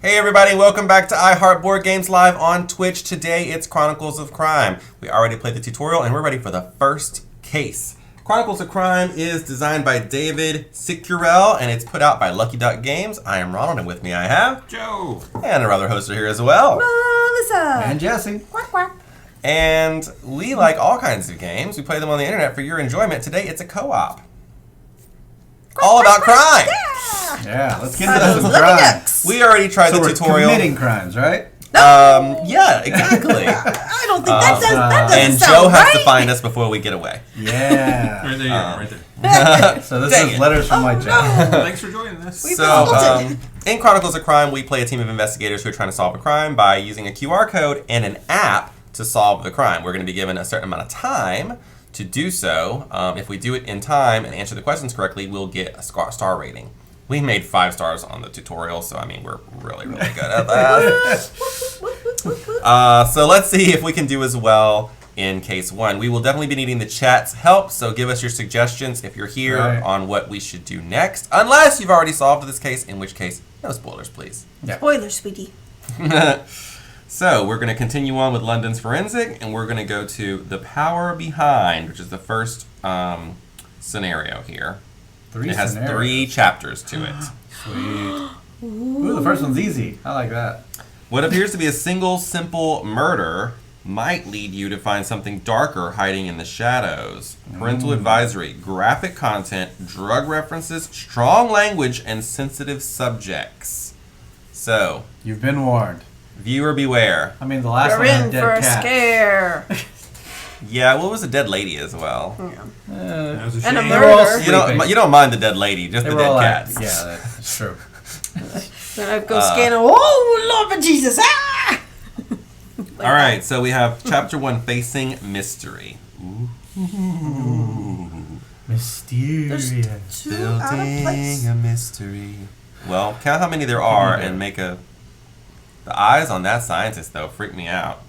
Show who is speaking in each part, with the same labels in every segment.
Speaker 1: Hey everybody, welcome back to iHeart Board Games Live on Twitch. Today it's Chronicles of Crime. We already played the tutorial and we're ready for the first case. Chronicles of Crime is designed by David Cicurel and it's put out by Lucky Duck Games. I am Ronald and with me I have
Speaker 2: Joe
Speaker 1: and our other hosts are here as well.
Speaker 3: Melissa
Speaker 4: and Jesse.
Speaker 3: Quack quack.
Speaker 1: And we like all kinds of games. We play them on the internet for your enjoyment. Today it's a co-op. All about crime.
Speaker 4: Yeah, let's get into some crimes.
Speaker 1: We already tried the tutorial.
Speaker 4: We're committing crimes, right?
Speaker 1: Yeah, exactly.
Speaker 3: I don't think that doesn't
Speaker 1: and
Speaker 3: sound
Speaker 1: Joe has
Speaker 3: right.
Speaker 1: to find us before we get away.
Speaker 4: Yeah.
Speaker 2: Right there, you go, right there.
Speaker 4: So this is letters from my job.
Speaker 2: Thanks for joining us.
Speaker 1: So, in Chronicles of Crime, we play a team of investigators who are trying to solve a crime by using a QR code and an app to solve the crime. We're going to be given a certain amount of time to do so. If we do it in time and answer the questions correctly, we'll get a star rating. We made 5 stars on the tutorial, so I mean, we're really, really good at that. So let's see if we can do as well in case 1. We will definitely be needing the chat's help, so give us your suggestions if you're here on what we should do next. Unless you've already solved this case, in which case, no spoilers, please.
Speaker 4: Yeah.
Speaker 3: Spoiler, sweetie.
Speaker 1: So we're going to continue on with London's Forensic, and we're going to go to The Power Behind, which is the first scenario here. It has 3 chapters to it.
Speaker 4: Sweet. Ooh, the first one's easy. I like that.
Speaker 1: What appears to be a single, simple murder might lead you to find something darker hiding in the shadows. Parental advisory, graphic content, drug references, strong language, and sensitive subjects. So,
Speaker 4: you've been warned.
Speaker 1: Viewer beware.
Speaker 4: I mean, the last
Speaker 3: You're
Speaker 4: one had
Speaker 3: in
Speaker 4: dead
Speaker 3: for a
Speaker 4: cats.
Speaker 3: scare.
Speaker 1: Yeah, well, it was a dead lady as well.
Speaker 2: That was a
Speaker 3: And a
Speaker 2: shame.
Speaker 3: murder.
Speaker 1: You don't mind the dead lady, just
Speaker 4: They
Speaker 1: the
Speaker 4: were
Speaker 1: dead
Speaker 4: all
Speaker 1: cats.
Speaker 4: Yeah, that's true.
Speaker 3: Then I'd go scan them. Oh, Lord Jesus. Ah!
Speaker 1: All right, so we have Chapter 1, Facing Mystery.
Speaker 4: Mysterious.
Speaker 3: There's 2 out of place.
Speaker 1: Building a mystery. Well, count how many there are and make a... The eyes on that scientist, though, freak me out.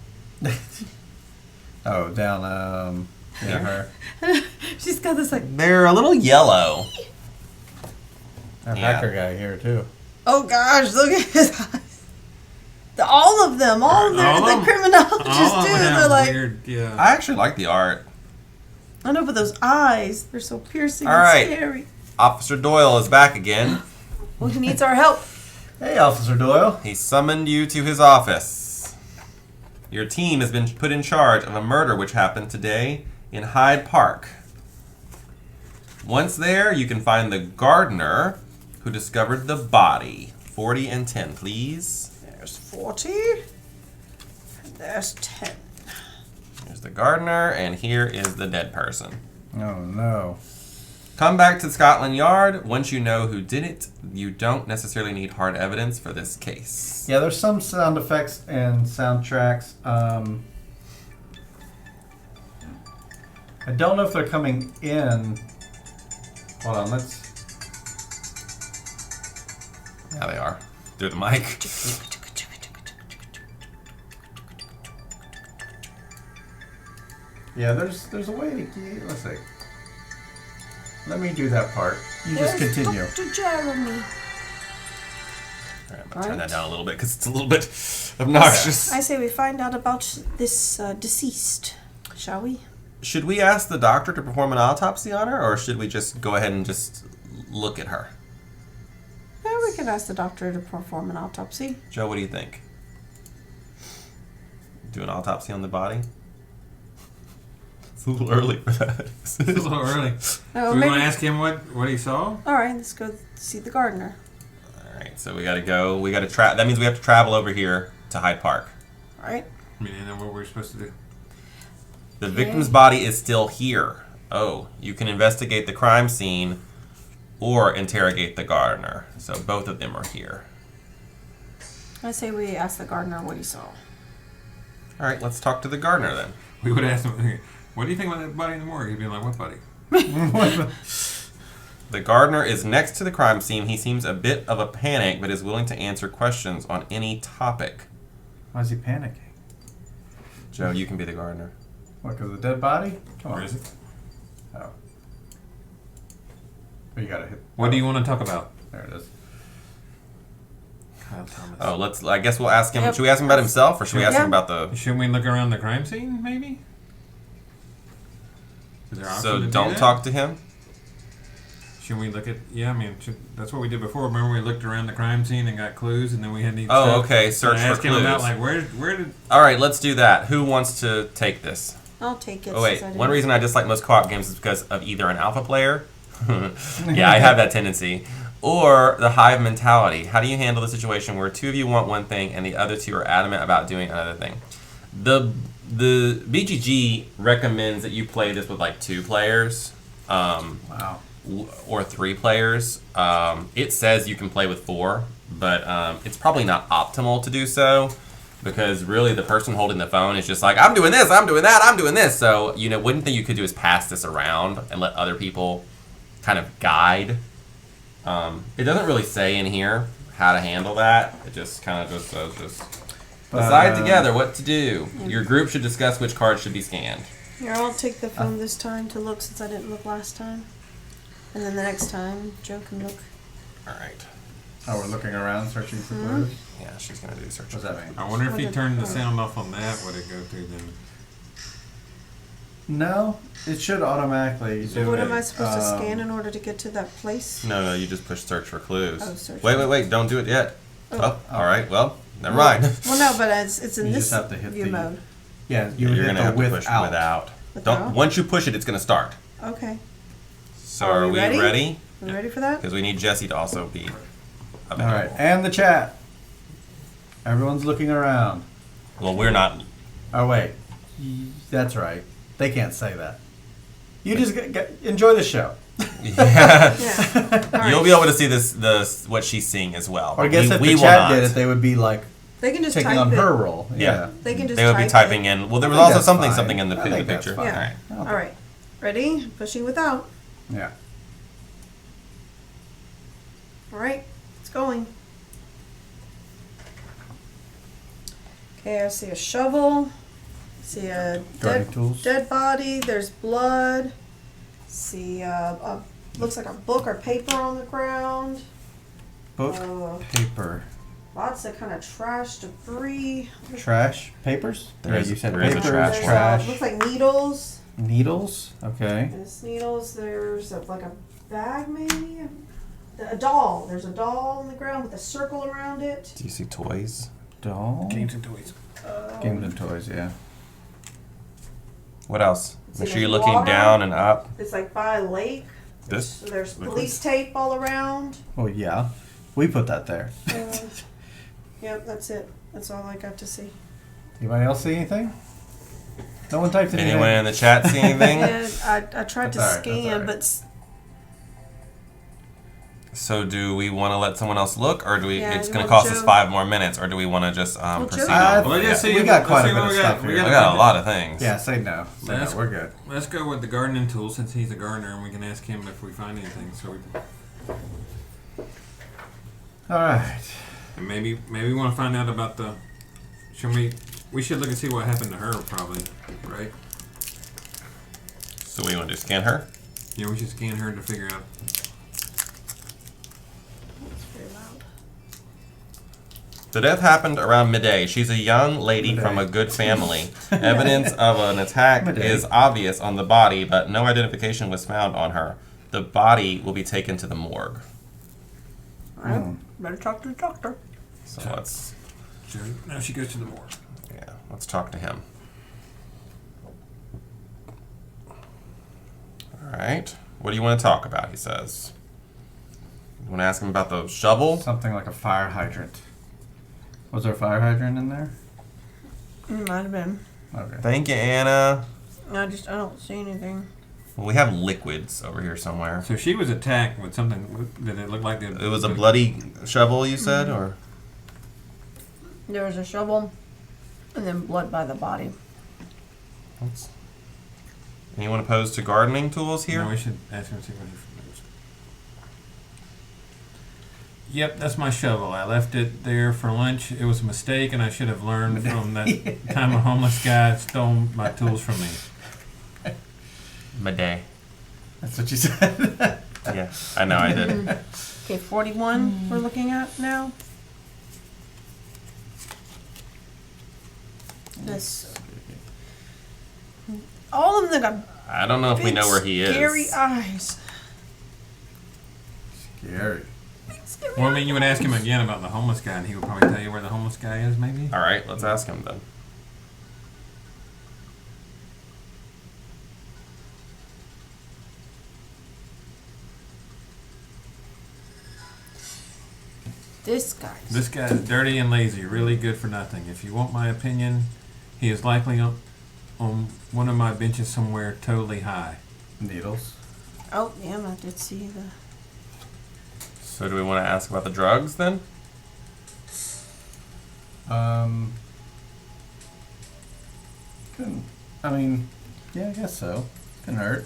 Speaker 4: Oh, down, yeah, her.
Speaker 3: She's got this like...
Speaker 1: They're a little yellow.
Speaker 4: Our
Speaker 1: Yeah.
Speaker 4: hacker guy here, too.
Speaker 3: Oh, gosh, look at his eyes. All of them. All of
Speaker 2: All
Speaker 3: the
Speaker 2: of them?
Speaker 3: criminologists,
Speaker 2: All
Speaker 3: too.
Speaker 2: of them
Speaker 3: They're
Speaker 2: have
Speaker 3: like...
Speaker 2: weird, yeah.
Speaker 1: I actually like the art.
Speaker 3: I know, but those eyes, they're so piercing
Speaker 1: All right.
Speaker 3: and scary.
Speaker 1: Officer Doyle is back again.
Speaker 3: Well, he needs our help.
Speaker 4: Hey, Officer Doyle.
Speaker 1: He summoned you to his office. Your team has been put in charge of a murder which happened today in Hyde Park. Once there, you can find the gardener who discovered the body. 40 and 10, please.
Speaker 3: There's 40. And there's 10.
Speaker 1: Here's the gardener, and here is the dead person.
Speaker 4: Oh, no.
Speaker 1: Come back to Scotland Yard. Once you know who did it, you don't necessarily need hard evidence for this case.
Speaker 4: Yeah, there's some sound effects and soundtracks. I don't know if they're coming in. Hold on, let's...
Speaker 1: Yeah, they are. Through the mic.
Speaker 4: Yeah, there's a way to get... Let's see. Let me do that part. You
Speaker 3: There's
Speaker 4: just continue.
Speaker 3: Dr. Jeremy.
Speaker 1: All right, I'm going to turn that down a little bit because it's a little bit obnoxious.
Speaker 3: I say we find out about this deceased, shall we?
Speaker 1: Should we ask the doctor to perform an autopsy on her, or should we just go ahead and just look at her?
Speaker 3: Yeah, we can ask the doctor to perform an autopsy.
Speaker 1: Joe, what do you think? Do an autopsy on the body? It's a little early for that.
Speaker 2: It's a little early.
Speaker 3: Oh,
Speaker 2: Do we
Speaker 3: maybe.
Speaker 2: want to ask him what he saw?
Speaker 3: All right, let's go see the gardener.
Speaker 1: All right, so we got to go. We got to that means we have to travel over here to Hyde Park.
Speaker 3: All right.
Speaker 2: I mean, I know what we're supposed to do.
Speaker 1: The victim's body is still here. Oh, you can investigate the crime scene or interrogate the gardener. So both of them are here.
Speaker 3: I say we ask the gardener what he saw.
Speaker 1: All right, let's talk to the gardener then.
Speaker 2: We would ask him, what do you think about that body in the morgue? He'd be like, what body?
Speaker 1: The gardener is next to the crime scene. He seems a bit of a panic, but is willing to answer questions on any topic.
Speaker 4: Why is he panicking?
Speaker 1: Joe, you can be the gardener.
Speaker 4: What, because of the dead body? Come on.
Speaker 2: Where is it?
Speaker 4: Oh. But you gotta hit...
Speaker 2: What do you want to talk about?
Speaker 4: There it is.
Speaker 2: Thomas.
Speaker 1: Oh, I guess we'll ask him.
Speaker 3: Yep.
Speaker 1: Should we ask him about himself, or should we ask him about the?
Speaker 2: Shouldn't we look around the crime scene, maybe? Is there an option
Speaker 1: So
Speaker 2: to do
Speaker 1: don't
Speaker 2: that?
Speaker 1: talk to him.
Speaker 2: Should we look at? Yeah, I mean, that's what we did before. Remember, we looked around the crime scene and got clues, and then we had to.
Speaker 1: Oh, okay. Search for
Speaker 2: ask him about
Speaker 1: clues.
Speaker 2: like where did.
Speaker 1: All right, let's do that. Who wants to take this?
Speaker 3: I'll take it.
Speaker 1: Oh wait,
Speaker 3: since I didn't-
Speaker 1: one reason I dislike most co-op games is because of either an alpha player. Yeah, I have that tendency. Or the hive mentality. How do you handle the situation where two of you want one thing and the other two are adamant about doing another thing? The BGG recommends that you play this with like 2 players.
Speaker 4: Wow.
Speaker 1: Or 3 players. It says you can play with 4, but it's probably not optimal to do so because really the person holding the phone is just like, I'm doing this, I'm doing that, I'm doing this. So, one thing you could do is pass this around and let other people kind of guide. It doesn't really say in here how to handle that. It just kind of just says decide together what to do. Your group should discuss which cards should be scanned.
Speaker 3: Here, I'll take the phone this time to look since I didn't look last time. And then the next time, Joe can look.
Speaker 1: All right.
Speaker 4: Oh, we're looking around, searching for clues.
Speaker 1: Yeah, she's gonna do the search.
Speaker 4: What does that mean?
Speaker 2: I wonder if
Speaker 3: What
Speaker 2: he
Speaker 3: did-
Speaker 2: turned the sound off on that. Would it go through then?
Speaker 4: No, it should automatically
Speaker 3: So
Speaker 4: do
Speaker 3: what
Speaker 4: it.
Speaker 3: am I supposed to scan in order to get to that place?
Speaker 1: No, you just push search for clues.
Speaker 3: Oh, search
Speaker 1: wait,
Speaker 3: for-
Speaker 1: don't do it yet.
Speaker 3: Oh.
Speaker 1: Oh, all right. Well, never mind.
Speaker 3: Well, no, but it's in
Speaker 4: You
Speaker 3: this
Speaker 4: just have to hit
Speaker 3: view
Speaker 4: the-
Speaker 3: mode.
Speaker 4: Yeah, you would
Speaker 1: You're
Speaker 4: hit
Speaker 1: gonna
Speaker 4: the
Speaker 1: have to push
Speaker 4: without.
Speaker 1: without.
Speaker 3: Without?
Speaker 1: Don't. Once you push it, it's gonna start.
Speaker 3: Okay.
Speaker 1: So
Speaker 3: Are
Speaker 1: are
Speaker 3: we
Speaker 1: we
Speaker 3: ready?
Speaker 1: ready?
Speaker 3: You ready for that?
Speaker 1: Because we need Jesse to also be
Speaker 4: All
Speaker 1: available.
Speaker 4: right, and the chat. Everyone's looking around.
Speaker 1: Well, we're not.
Speaker 4: Oh wait, that's right. They can't say that. You just enjoy the show.
Speaker 1: Yeah.
Speaker 3: Yeah. All right.
Speaker 1: You'll be able to see this what she's seeing as well.
Speaker 4: Or I guess if
Speaker 1: we
Speaker 4: the
Speaker 1: will
Speaker 4: chat
Speaker 1: not.
Speaker 4: did it, they would be like
Speaker 3: They can just
Speaker 4: taking
Speaker 3: type
Speaker 4: on
Speaker 3: it.
Speaker 4: her role.
Speaker 1: Yeah.
Speaker 3: They can just
Speaker 1: They would be
Speaker 3: type
Speaker 1: typing
Speaker 3: it.
Speaker 1: in. Well, there
Speaker 4: I
Speaker 1: was
Speaker 4: think
Speaker 1: also
Speaker 4: that's
Speaker 1: something
Speaker 4: fine.
Speaker 1: in the
Speaker 4: I think that's
Speaker 1: picture.
Speaker 4: fine.
Speaker 3: Yeah.
Speaker 1: All right.
Speaker 3: All right. Ready? Pushing without.
Speaker 4: Yeah.
Speaker 3: All right. It's going. Okay, I see a shovel. See a
Speaker 4: Gardening tools.
Speaker 3: dead body. There's blood. See looks like a book or paper on the ground.
Speaker 4: Book,
Speaker 3: Uh,
Speaker 4: paper,
Speaker 3: Lots of kind of trash debris.
Speaker 4: trash, papers.
Speaker 1: There
Speaker 4: Right,
Speaker 1: is-
Speaker 4: you said
Speaker 1: there is a
Speaker 4: papers,
Speaker 1: trash
Speaker 3: There's,
Speaker 1: one.
Speaker 4: trash,
Speaker 3: looks like needles.
Speaker 4: needles. Okay.
Speaker 3: There's needles. There's like a bag maybe. A doll. There's a doll on the ground with a circle around it.
Speaker 1: Do you see toys?
Speaker 4: Doll.
Speaker 2: Games and toys.
Speaker 4: Games and toys. Yeah.
Speaker 1: What else?
Speaker 3: It's
Speaker 1: Make
Speaker 3: in
Speaker 1: sure you're
Speaker 3: the
Speaker 1: looking
Speaker 3: water.
Speaker 1: down and up.
Speaker 3: It's like by a lake.
Speaker 1: This?
Speaker 3: There's
Speaker 1: liquid?
Speaker 3: police tape all around.
Speaker 4: Well, yeah. We put that there.
Speaker 3: Yep, that's it. That's all I got to see.
Speaker 4: Anybody else see anything? No one typed anything.
Speaker 1: Anyone in the chat see anything?
Speaker 3: And I tried to
Speaker 4: That's all right, that's
Speaker 3: scan,
Speaker 4: all right.
Speaker 3: but
Speaker 1: So do we want to let someone else look, or do we?
Speaker 3: Yeah,
Speaker 1: It's
Speaker 3: you
Speaker 1: going to
Speaker 3: want
Speaker 1: cost us
Speaker 3: Joe?
Speaker 1: 5 more minutes, or do we want to just
Speaker 3: Joe-
Speaker 1: proceed
Speaker 3: Uh,
Speaker 1: on?
Speaker 2: Well, let's just see.
Speaker 4: we got
Speaker 2: let's
Speaker 4: quite
Speaker 2: see
Speaker 4: a bit
Speaker 2: what
Speaker 4: of
Speaker 2: we
Speaker 4: stuff
Speaker 2: got.
Speaker 4: here.
Speaker 2: We
Speaker 1: We got a lot of things.
Speaker 4: Yeah, say no. Say
Speaker 2: Let's-
Speaker 4: no. We're good.
Speaker 2: Let's go with the gardening tool since he's a gardener and we can ask him if we find anything. So
Speaker 4: All right.
Speaker 2: and maybe we want to find out about the. Should we should look and see what happened to her probably, right?
Speaker 1: So we want to scan her.
Speaker 2: Yeah, we should scan her to figure out.
Speaker 3: it's very loud.
Speaker 1: The death happened around midday. She's a young lady
Speaker 4: Midday.
Speaker 1: from a good family. Evidence of an attack
Speaker 4: Midday.
Speaker 1: is obvious on the body, but no identification was found on her. The body will be taken to the morgue.
Speaker 3: All right.
Speaker 4: Hmm.
Speaker 3: Better talk to the doctor.
Speaker 1: So let's
Speaker 2: Now she goes to the morgue.
Speaker 1: let's talk to him. All right. What do you want to talk about? He says. You want to ask him about the shovel?
Speaker 4: Something like a fire hydrant. Was there a fire hydrant in there?
Speaker 3: Might have been.
Speaker 4: Okay.
Speaker 1: Thank you, Anna.
Speaker 3: I don't see anything.
Speaker 1: Well, we have liquids over here somewhere.
Speaker 2: So she was attacked with something. Did it look like
Speaker 1: It was a bloody shovel, you said, or?
Speaker 3: There was a shovel, and then blood by the body.
Speaker 1: Anyone opposed to gardening tools here?
Speaker 2: No, we should ask him to see what he knows. Yep, that's my shovel. I left it there for lunch. It was a mistake, and I should have learned from that time a homeless guy stole my tools from me.
Speaker 1: Midday.
Speaker 4: That's what you said.
Speaker 1: Yeah, I know I did.
Speaker 3: Okay, 41 we're looking at now. This. All of them got
Speaker 1: I don't know if we
Speaker 3: big,
Speaker 1: know where he is.
Speaker 3: scary eyes.
Speaker 4: Scary.
Speaker 3: Big, scary
Speaker 2: Well, I mean, you would ask him again about the homeless guy, and he would probably tell you where the homeless guy is, maybe?
Speaker 1: All right, let's ask him then.
Speaker 3: This guy.
Speaker 2: This guy is dirty and lazy, really good for nothing. If you want my opinion, he is likely on one of my benches somewhere totally high.
Speaker 4: Needles.
Speaker 3: Oh, yeah, I did see the.
Speaker 1: So do we want to ask about the drugs then?
Speaker 4: Couldn't. I mean, yeah, I guess so. Couldn't hurt.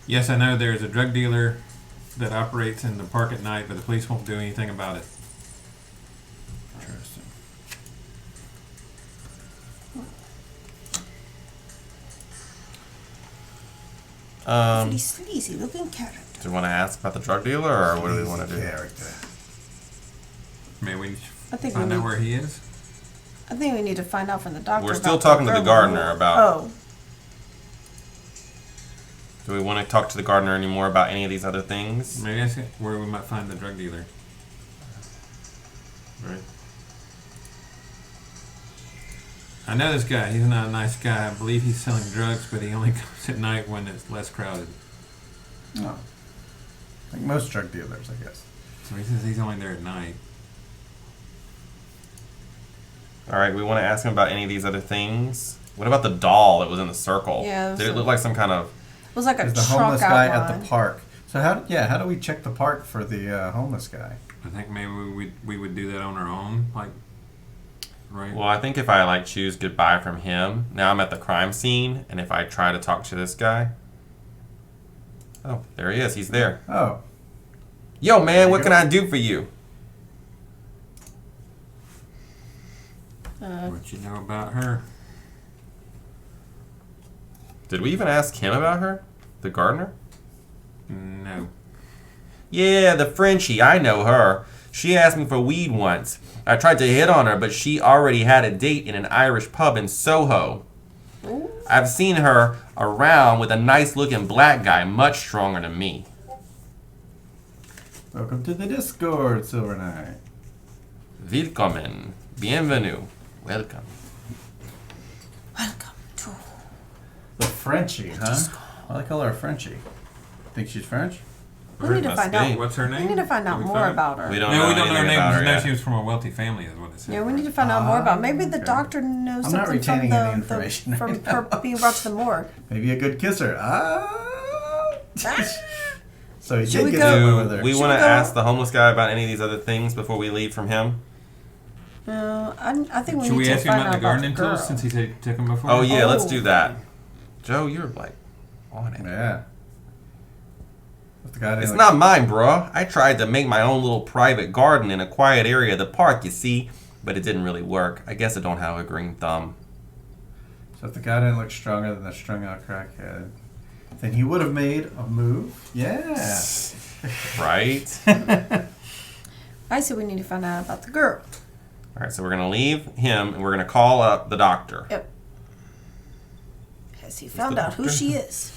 Speaker 2: Yes, I know there's a drug dealer that operates in the park at night, but the police won't do anything about it.
Speaker 4: Interesting.
Speaker 3: Pretty sleazy looking character.
Speaker 1: Do we want to ask about the drug dealer, or what do we want to do?
Speaker 4: Character.
Speaker 2: Maybe we
Speaker 3: I think
Speaker 2: find
Speaker 3: we
Speaker 2: out
Speaker 3: need-
Speaker 2: where he is.
Speaker 3: I think we need to find out from the doctor.
Speaker 1: We're still
Speaker 3: about
Speaker 1: talking to the
Speaker 3: girl
Speaker 1: gardener
Speaker 3: who-
Speaker 1: about-
Speaker 3: Oh,
Speaker 1: Do we want to talk to the gardener anymore about any of these other things?
Speaker 2: Maybe ask it where we might find the drug dealer.
Speaker 1: Right.
Speaker 2: I know this guy. He's not a nice guy. I believe he's selling drugs, but he only comes at night when it's less crowded.
Speaker 4: Oh. Like most drug dealers, I guess.
Speaker 2: So he says he's only there at night.
Speaker 1: All right, we want to ask him about any of these other things. What about the doll that was in the circle?
Speaker 3: Yeah, it was
Speaker 1: Did it
Speaker 3: a-
Speaker 1: look like some kind of...
Speaker 3: it was like a
Speaker 4: There's the
Speaker 3: truck
Speaker 4: homeless guy
Speaker 3: outline.
Speaker 4: at the park. So how do we check the park for the homeless guy?
Speaker 2: I think maybe we would do that on our own, like, right?
Speaker 1: Well, I think if I choose goodbye from him, now I'm at the crime scene, and if I try to talk to this guy... Oh, there he is. He's there.
Speaker 4: Oh.
Speaker 1: Yo, man, what can I do for you?
Speaker 2: What you know about her?
Speaker 1: Did we even ask him about her? The gardener?
Speaker 2: No.
Speaker 1: Yeah, the Frenchie. I know her. She asked me for weed once. I tried to hit on her, but she already had a date in an Irish pub in Soho.
Speaker 3: Ooh.
Speaker 1: I've seen her around with a nice-looking black guy, much stronger than me.
Speaker 4: Welcome to the Discord, Silver Knight.
Speaker 1: Willkommen. Bienvenue. Welcome.
Speaker 3: Welcome to.
Speaker 4: The Frenchie, huh? Why they call her a Frenchie? Think she's French?
Speaker 3: We need to
Speaker 1: Must
Speaker 3: find
Speaker 1: be.
Speaker 3: out.
Speaker 2: What's her name?
Speaker 3: We need to find out
Speaker 2: Did we
Speaker 3: more
Speaker 2: find-
Speaker 3: about her.
Speaker 1: We don't
Speaker 2: No,
Speaker 1: know
Speaker 2: we don't know her
Speaker 1: anything
Speaker 2: name.
Speaker 1: about
Speaker 2: We
Speaker 1: her
Speaker 2: know
Speaker 1: yet.
Speaker 2: she was from a wealthy family, is what it says.
Speaker 3: Yeah, we need to find out more about. Maybe the
Speaker 4: okay.
Speaker 3: doctor knows
Speaker 4: I'm not
Speaker 3: something from
Speaker 4: retaining
Speaker 3: the,
Speaker 4: any information
Speaker 3: from
Speaker 4: right
Speaker 3: her
Speaker 4: now.
Speaker 3: being brought to the morgue.
Speaker 4: Maybe a good kisser. Ah! So he
Speaker 3: Should
Speaker 4: did
Speaker 3: we
Speaker 4: get
Speaker 3: go-
Speaker 4: someone with
Speaker 1: Do
Speaker 4: her.
Speaker 1: we
Speaker 3: Should
Speaker 1: want
Speaker 3: we
Speaker 1: to
Speaker 3: go-
Speaker 1: ask the homeless guy about any of these other things before we leave from him?
Speaker 3: No, I think we
Speaker 2: Should
Speaker 3: need
Speaker 2: we
Speaker 3: to
Speaker 2: ask him
Speaker 3: find
Speaker 2: about
Speaker 3: out
Speaker 2: the
Speaker 3: about
Speaker 2: gardening
Speaker 3: the girl.
Speaker 2: tools since he said he took them before?
Speaker 1: Oh, yeah, let's
Speaker 3: Oh.
Speaker 1: do that. Joe, you're on it.
Speaker 4: Yeah. But the guy didn't
Speaker 1: It's
Speaker 4: look-
Speaker 1: not mine, bruh. I tried to make my own little private garden in a quiet area of the park, you see, but it didn't really work. I guess I don't have a green thumb.
Speaker 4: So if the guy didn't look stronger than the strung out crackhead, then he would have made a move. Yeah.
Speaker 1: Right?
Speaker 3: I say we need to find out about the girl.
Speaker 1: All right, so we're going to leave him, and we're going to call up the doctor.
Speaker 3: Yep. Has he found
Speaker 1: the
Speaker 3: out who
Speaker 1: doctor?
Speaker 3: she is?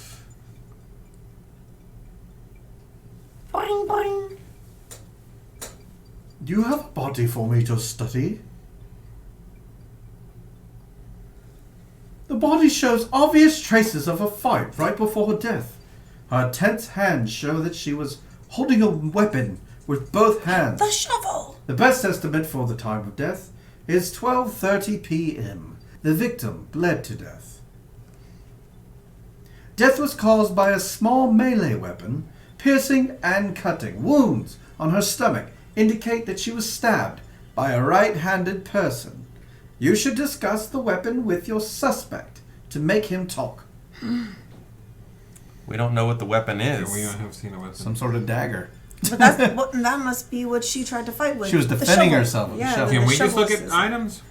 Speaker 3: Boing, boing.
Speaker 4: You have a body for me to study. The body shows obvious traces of a fight right before her death. Her tense hands show that she was holding a weapon with both hands.
Speaker 3: The shovel.
Speaker 4: The best estimate for the time of death is 12:30 p.m. The victim bled to death. Death was caused by a small melee weapon, piercing and cutting. Wounds on her stomach indicate that she was stabbed by a right-handed person. You should discuss the weapon with your suspect to make him talk.
Speaker 1: We don't know what the weapon
Speaker 2: Yeah,
Speaker 1: is.
Speaker 2: we have seen a weapon.
Speaker 4: Some sort of dagger.
Speaker 3: But that's what, that must be what she tried to fight with.
Speaker 4: She was
Speaker 3: The
Speaker 4: defending
Speaker 3: shovel.
Speaker 4: herself with the
Speaker 3: Yeah,
Speaker 4: shovel.
Speaker 2: Can
Speaker 3: the
Speaker 2: we just
Speaker 3: shovel
Speaker 2: look at
Speaker 3: is-
Speaker 2: items?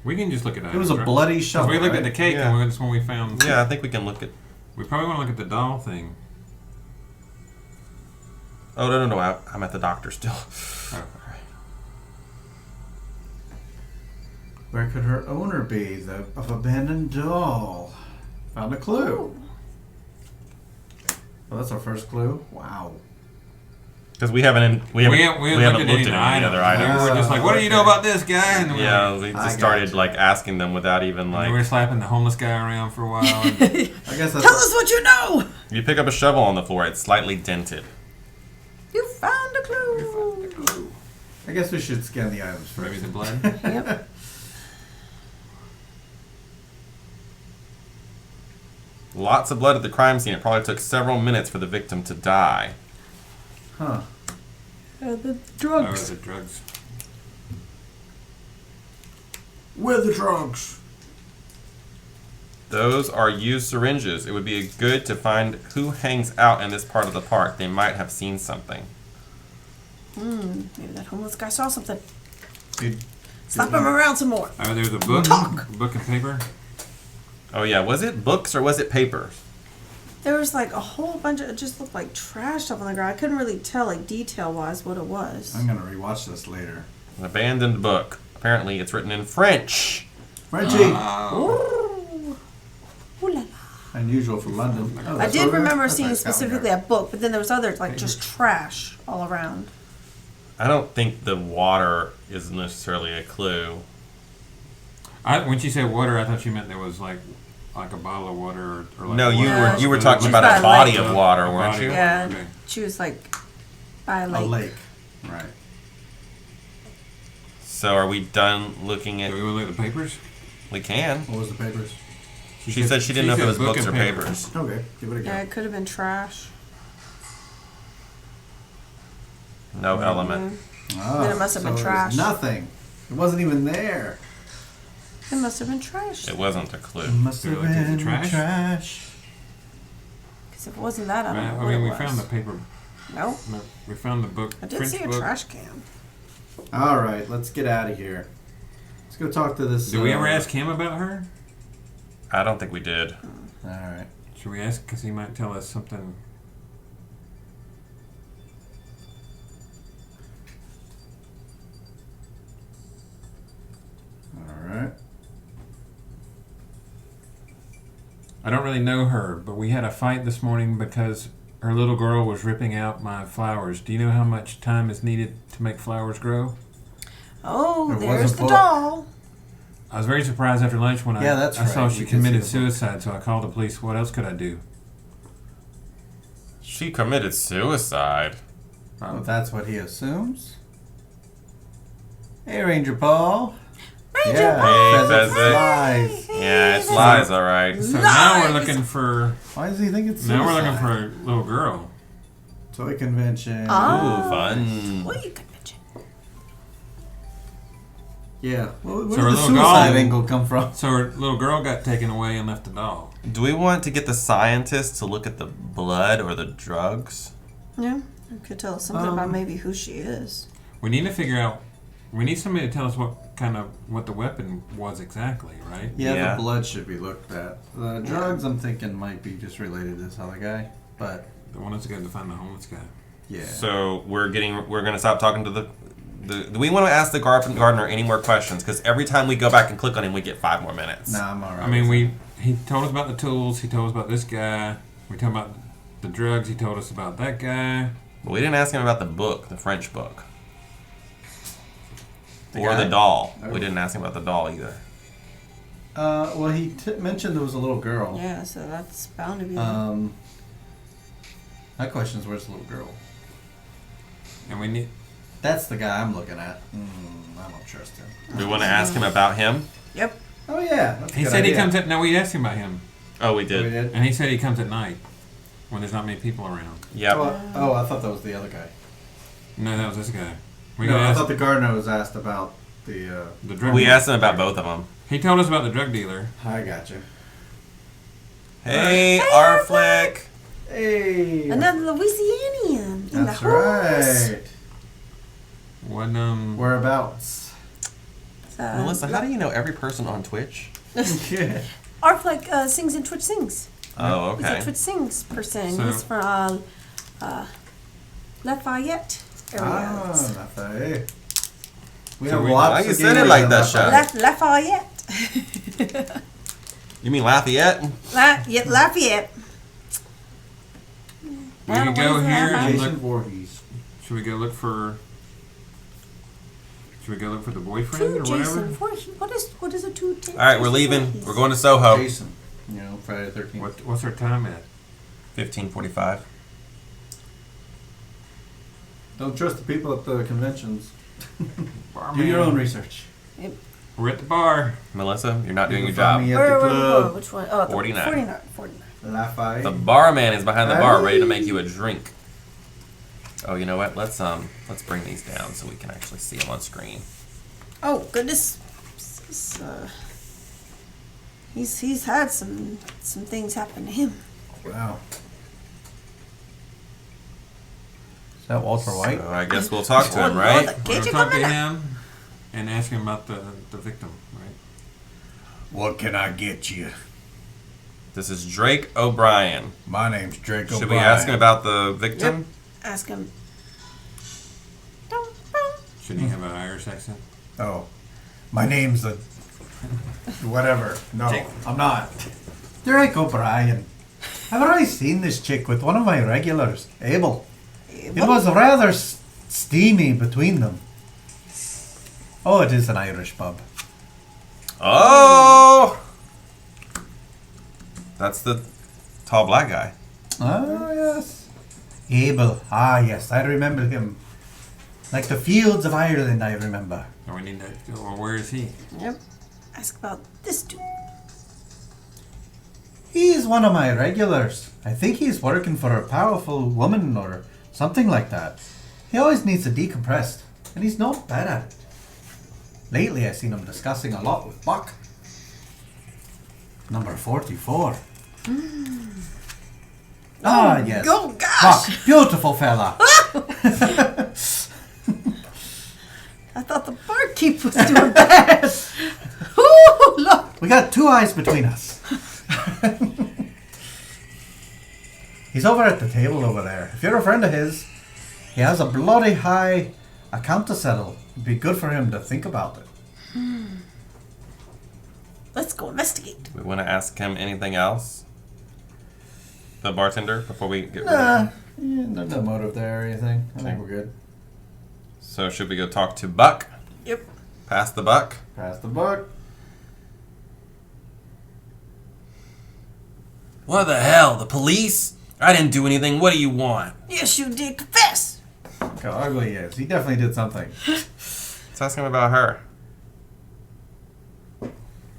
Speaker 2: We can just look at items.
Speaker 4: It was a
Speaker 2: right?
Speaker 4: bloody
Speaker 2: 'Cause
Speaker 4: shovel.
Speaker 2: we looked at the
Speaker 4: right?
Speaker 2: cake,
Speaker 1: Yeah.
Speaker 2: and that's when we found.
Speaker 1: Yeah, I think we can look at...
Speaker 2: We probably want to look at the doll thing.
Speaker 1: Oh, no. I'm at the doctor still.
Speaker 2: Oh.
Speaker 4: Where could her owner be? The abandoned doll. Found a clue. Well, that's our first clue. Wow.
Speaker 1: Because we haven't looked at any other items.
Speaker 2: We're just like, what do you know about this guy? And
Speaker 1: We just started like asking them without even like.
Speaker 2: we were slapping the homeless guy around for a while.
Speaker 4: I guess that's
Speaker 3: Tell us what you know!
Speaker 1: You pick up a shovel on the floor. It's slightly dented.
Speaker 3: You found a clue!
Speaker 4: I guess we should scan the items first.
Speaker 2: Maybe the blood.
Speaker 3: Yep.
Speaker 1: Lots of blood at the crime scene. It probably took several minutes for the victim to die.
Speaker 4: Huh.
Speaker 3: The
Speaker 2: Oh,
Speaker 3: drugs.
Speaker 2: the drugs.
Speaker 4: Where are the drugs?
Speaker 1: Those are used syringes. It would be good to find who hangs out in this part of the park. They might have seen something.
Speaker 3: Maybe that homeless guy saw something.
Speaker 4: Did
Speaker 3: Slap him around some more.
Speaker 2: Oh, there's a book.
Speaker 3: Talk.
Speaker 2: Book and paper.
Speaker 1: Oh yeah, was it books or was it papers?
Speaker 3: There was like a whole bunch of, it just looked like trash stuff on the ground. I couldn't really tell, like, detail-wise what it was.
Speaker 4: I'm gonna rewatch this later.
Speaker 1: An abandoned book. Apparently it's written in French.
Speaker 4: Frenchie!
Speaker 3: Ooh. Ooh la la.
Speaker 4: Unusual for London. Oh,
Speaker 3: I
Speaker 4: that's
Speaker 3: did
Speaker 4: over there?
Speaker 3: remember
Speaker 4: That's
Speaker 3: seeing
Speaker 4: nice down
Speaker 3: specifically
Speaker 4: there.
Speaker 3: a book, but then there was others, like, just trash all around.
Speaker 1: I don't think the water is necessarily a clue.
Speaker 2: When she said water, I thought she meant there was like a bottle of water or like
Speaker 1: No,
Speaker 2: water.
Speaker 1: you were talking
Speaker 3: She's
Speaker 1: about
Speaker 3: by
Speaker 1: a
Speaker 3: a
Speaker 1: body
Speaker 3: lake.
Speaker 1: of water,
Speaker 2: A
Speaker 1: weren't
Speaker 2: body
Speaker 1: you?
Speaker 2: of
Speaker 3: Yeah,
Speaker 2: Okay.
Speaker 3: she was, like, by a
Speaker 4: A
Speaker 3: lake.
Speaker 4: lake. Right.
Speaker 1: So are we done looking at?
Speaker 2: Do we want to look at the papers?
Speaker 1: We can.
Speaker 4: What was the papers?
Speaker 1: She said she didn't know if it was
Speaker 2: book
Speaker 1: books or
Speaker 2: and paper.
Speaker 1: papers.
Speaker 4: Okay, give it a go.
Speaker 3: Yeah, it could have been trash.
Speaker 1: No element.
Speaker 4: Ah,
Speaker 3: Then it must have been
Speaker 4: so
Speaker 3: trash.
Speaker 4: Nothing. It wasn't even there.
Speaker 3: It must have been trash.
Speaker 1: It wasn't a clue.
Speaker 4: It must
Speaker 2: So
Speaker 4: have
Speaker 2: like, is it
Speaker 4: been
Speaker 2: trash?
Speaker 4: trash.
Speaker 3: Because if it wasn't that, I don't know
Speaker 2: I
Speaker 3: what
Speaker 2: mean,
Speaker 3: it
Speaker 2: we
Speaker 3: was.
Speaker 2: found the paper.
Speaker 3: Nope.
Speaker 2: No, we found the book.
Speaker 3: I did
Speaker 2: French
Speaker 3: see a
Speaker 2: book.
Speaker 3: trash can.
Speaker 4: All right, let's get out of here. Let's go talk to this.
Speaker 2: Did we ever ask him about her?
Speaker 1: I don't think we did.
Speaker 4: All right.
Speaker 2: Should we ask? Because he might tell us something.
Speaker 4: All right.
Speaker 2: I don't really know her, but we had a fight this morning because her little girl was ripping out my flowers. Do you know how much time is needed to make flowers grow?
Speaker 3: Oh,
Speaker 4: There was
Speaker 3: there's
Speaker 4: a
Speaker 3: the
Speaker 4: book.
Speaker 3: doll.
Speaker 2: I was very surprised after lunch when
Speaker 4: Yeah, that's
Speaker 2: I saw
Speaker 4: right.
Speaker 2: she
Speaker 4: We did see
Speaker 2: committed
Speaker 4: the book.
Speaker 2: suicide, so I called the police. What else could I do?
Speaker 1: She committed suicide.
Speaker 4: Well, that's what he assumes. Hey, Ranger Paul.
Speaker 3: Ranger
Speaker 4: Yeah,
Speaker 3: Paul.
Speaker 1: Hey, Pheasant.
Speaker 4: Lies.
Speaker 1: Yeah, it's lies, all right.
Speaker 2: So now we're
Speaker 3: Lies.
Speaker 2: looking for.
Speaker 4: Why does he think it's suicide?
Speaker 2: Now we're looking for a little girl.
Speaker 4: Toy convention.
Speaker 1: Ooh, fun.
Speaker 3: What you convention?
Speaker 4: Yeah. Where
Speaker 2: So
Speaker 4: did
Speaker 2: our
Speaker 4: the
Speaker 2: little
Speaker 4: suicide
Speaker 2: doll-
Speaker 4: angle come from?
Speaker 2: So her little girl got taken away and left a doll.
Speaker 1: Do we want to get the scientists to look at the blood or the drugs?
Speaker 3: Yeah, you could tell us something about maybe who she is.
Speaker 2: We need to figure out. We need somebody to tell us what the weapon was exactly, right?
Speaker 4: Yeah,
Speaker 1: Yeah.
Speaker 4: the blood should be looked at. The drugs, I'm thinking, might be just related to this other guy. But,
Speaker 2: The one that's going to find the homeless guy.
Speaker 4: yeah.
Speaker 1: So we're gonna stop talking to the. Do we want to ask the gardener any more questions? Because every time we go back and click on him, we get 5 more minutes.
Speaker 4: Nah, I'm alright.
Speaker 2: I mean, he told us about the tools. He told us about this guy. We told about the drugs. He told us about that guy.
Speaker 1: But we didn't ask him about the book, the French book,
Speaker 4: The
Speaker 1: or
Speaker 4: guy?
Speaker 1: the doll.
Speaker 4: Oh.
Speaker 1: We didn't ask him about the doll either.
Speaker 4: Well, he mentioned there was a little girl.
Speaker 3: Yeah, so that's bound to be.
Speaker 4: My question is, where's the little girl?
Speaker 2: And we need.
Speaker 4: That's the guy I'm looking at. I don't trust him.
Speaker 1: Do we want to ask him about him?
Speaker 3: Yep.
Speaker 4: Oh, yeah. That's a
Speaker 2: He
Speaker 4: good
Speaker 2: said he
Speaker 4: idea.
Speaker 2: comes at. No, we asked him about him,
Speaker 1: Oh, we
Speaker 4: Oh,
Speaker 1: did.
Speaker 4: we did?
Speaker 2: and he said he comes at night when there's not many people around.
Speaker 1: Yep.
Speaker 4: Oh, I thought that was the other guy.
Speaker 2: No, that was this guy. We
Speaker 4: No,
Speaker 2: gotta
Speaker 4: I
Speaker 2: ask
Speaker 4: thought the gardener was asked about the.
Speaker 2: the drug.
Speaker 1: We
Speaker 2: dealer.
Speaker 1: asked him about both of them.
Speaker 2: He told us about the drug dealer.
Speaker 4: I gotcha.
Speaker 1: Hey, Arflick.
Speaker 4: Hey.
Speaker 3: Another Louisianian in
Speaker 4: That's
Speaker 3: the house.
Speaker 4: right.
Speaker 2: What
Speaker 4: Whereabouts?
Speaker 1: Melissa, how do you know every person on Twitch?
Speaker 4: Yeah.
Speaker 3: Arfleck sings in Twitch Sings.
Speaker 1: Oh,
Speaker 3: He's a
Speaker 1: okay.
Speaker 3: Twitch Sings person.
Speaker 2: So-
Speaker 3: He's from Lafayette area.
Speaker 4: Lafayette. We
Speaker 2: So
Speaker 4: have
Speaker 2: we-
Speaker 4: lots
Speaker 1: Why
Speaker 4: of
Speaker 1: you said it
Speaker 4: gamers
Speaker 1: like
Speaker 4: in
Speaker 1: that,
Speaker 4: Lafayette.
Speaker 3: Lafayette.
Speaker 1: You mean Lafayette?
Speaker 3: Lafayette.
Speaker 2: We can go here and
Speaker 4: Jason
Speaker 2: look.
Speaker 4: Voorhees.
Speaker 2: Should we go look for? Should we go look for the boyfriend or
Speaker 3: Two
Speaker 2: whatever?
Speaker 3: Jason. What is a two?
Speaker 1: All right, we're leaving. We're going to Soho.
Speaker 4: Jason. You know, Friday the 13th.
Speaker 2: What's our time at?
Speaker 1: 15:45.
Speaker 4: Don't trust the people at the conventions.
Speaker 2: Barman.
Speaker 4: Do your own research.
Speaker 2: We're at the bar.
Speaker 1: Melissa, you're not doing your
Speaker 4: You can find
Speaker 1: job.
Speaker 4: me at
Speaker 3: Where
Speaker 4: the
Speaker 3: are we
Speaker 4: club.
Speaker 3: going? Which one? Oh,
Speaker 1: 49.
Speaker 3: 49.
Speaker 4: Lafayette.
Speaker 1: The barman is behind the bar, ready to make you a drink. Oh, you know what? Let's bring these down so we can actually see them on screen.
Speaker 3: Oh goodness. He's had some things happen to him.
Speaker 4: Wow. Is that Walter White?
Speaker 1: So I guess we'll talk to him,
Speaker 3: Oh,
Speaker 1: right?
Speaker 3: no,
Speaker 2: We're
Speaker 3: Can't
Speaker 2: gonna
Speaker 3: you
Speaker 2: talk
Speaker 3: come
Speaker 2: to
Speaker 3: in?
Speaker 2: him and ask him about the victim, right?
Speaker 5: What can I get you?
Speaker 1: This is Drake O'Brien.
Speaker 5: My name's Drake O'Brien.
Speaker 1: Should we ask him about the victim?
Speaker 3: Ask him.
Speaker 2: Shouldn't he have an Irish accent?
Speaker 5: Oh, my name's the... Whatever. No, I'm not.
Speaker 4: Drake O'Brien. I've already seen this chick with one of my regulars, Abel. It was rather steamy between them. Oh, it is an Irish pub.
Speaker 1: Oh! That's the tall black guy.
Speaker 4: Ah, yes. Abel. Ah, yes, I remember him. Like the fields of Ireland, I remember.
Speaker 2: Or we need to. Well, where is he?
Speaker 3: Yep. Ask about this dude.
Speaker 4: He's one of my regulars. I think he's working for a powerful woman or something like that. He always needs to decompress, and he's not bad at it. Lately, I've seen him discussing a lot with Buck. Number 44. Ah, yes.
Speaker 3: Oh gosh!
Speaker 4: Buck, beautiful fella.
Speaker 3: I thought the barkeep was doing bad. Ooh, look.
Speaker 4: We got two eyes between us. He's over at the table over there. If you're a friend of his, he has a bloody high account to settle. It'd be good for him to think about it.
Speaker 3: Let's go investigate.
Speaker 1: We want to ask him anything else? The bartender, before we get rid of
Speaker 4: Nah,
Speaker 1: him?
Speaker 4: there's no motive there or anything. I think we're good.
Speaker 1: So should we go talk to Buck?
Speaker 3: Yep.
Speaker 1: Pass the buck?
Speaker 4: Pass the buck.
Speaker 1: What the hell? The police? I didn't do anything. What do you want?
Speaker 3: Yes, you did. Confess.
Speaker 4: Look how ugly he is. He definitely did something.
Speaker 1: Let's ask him about her.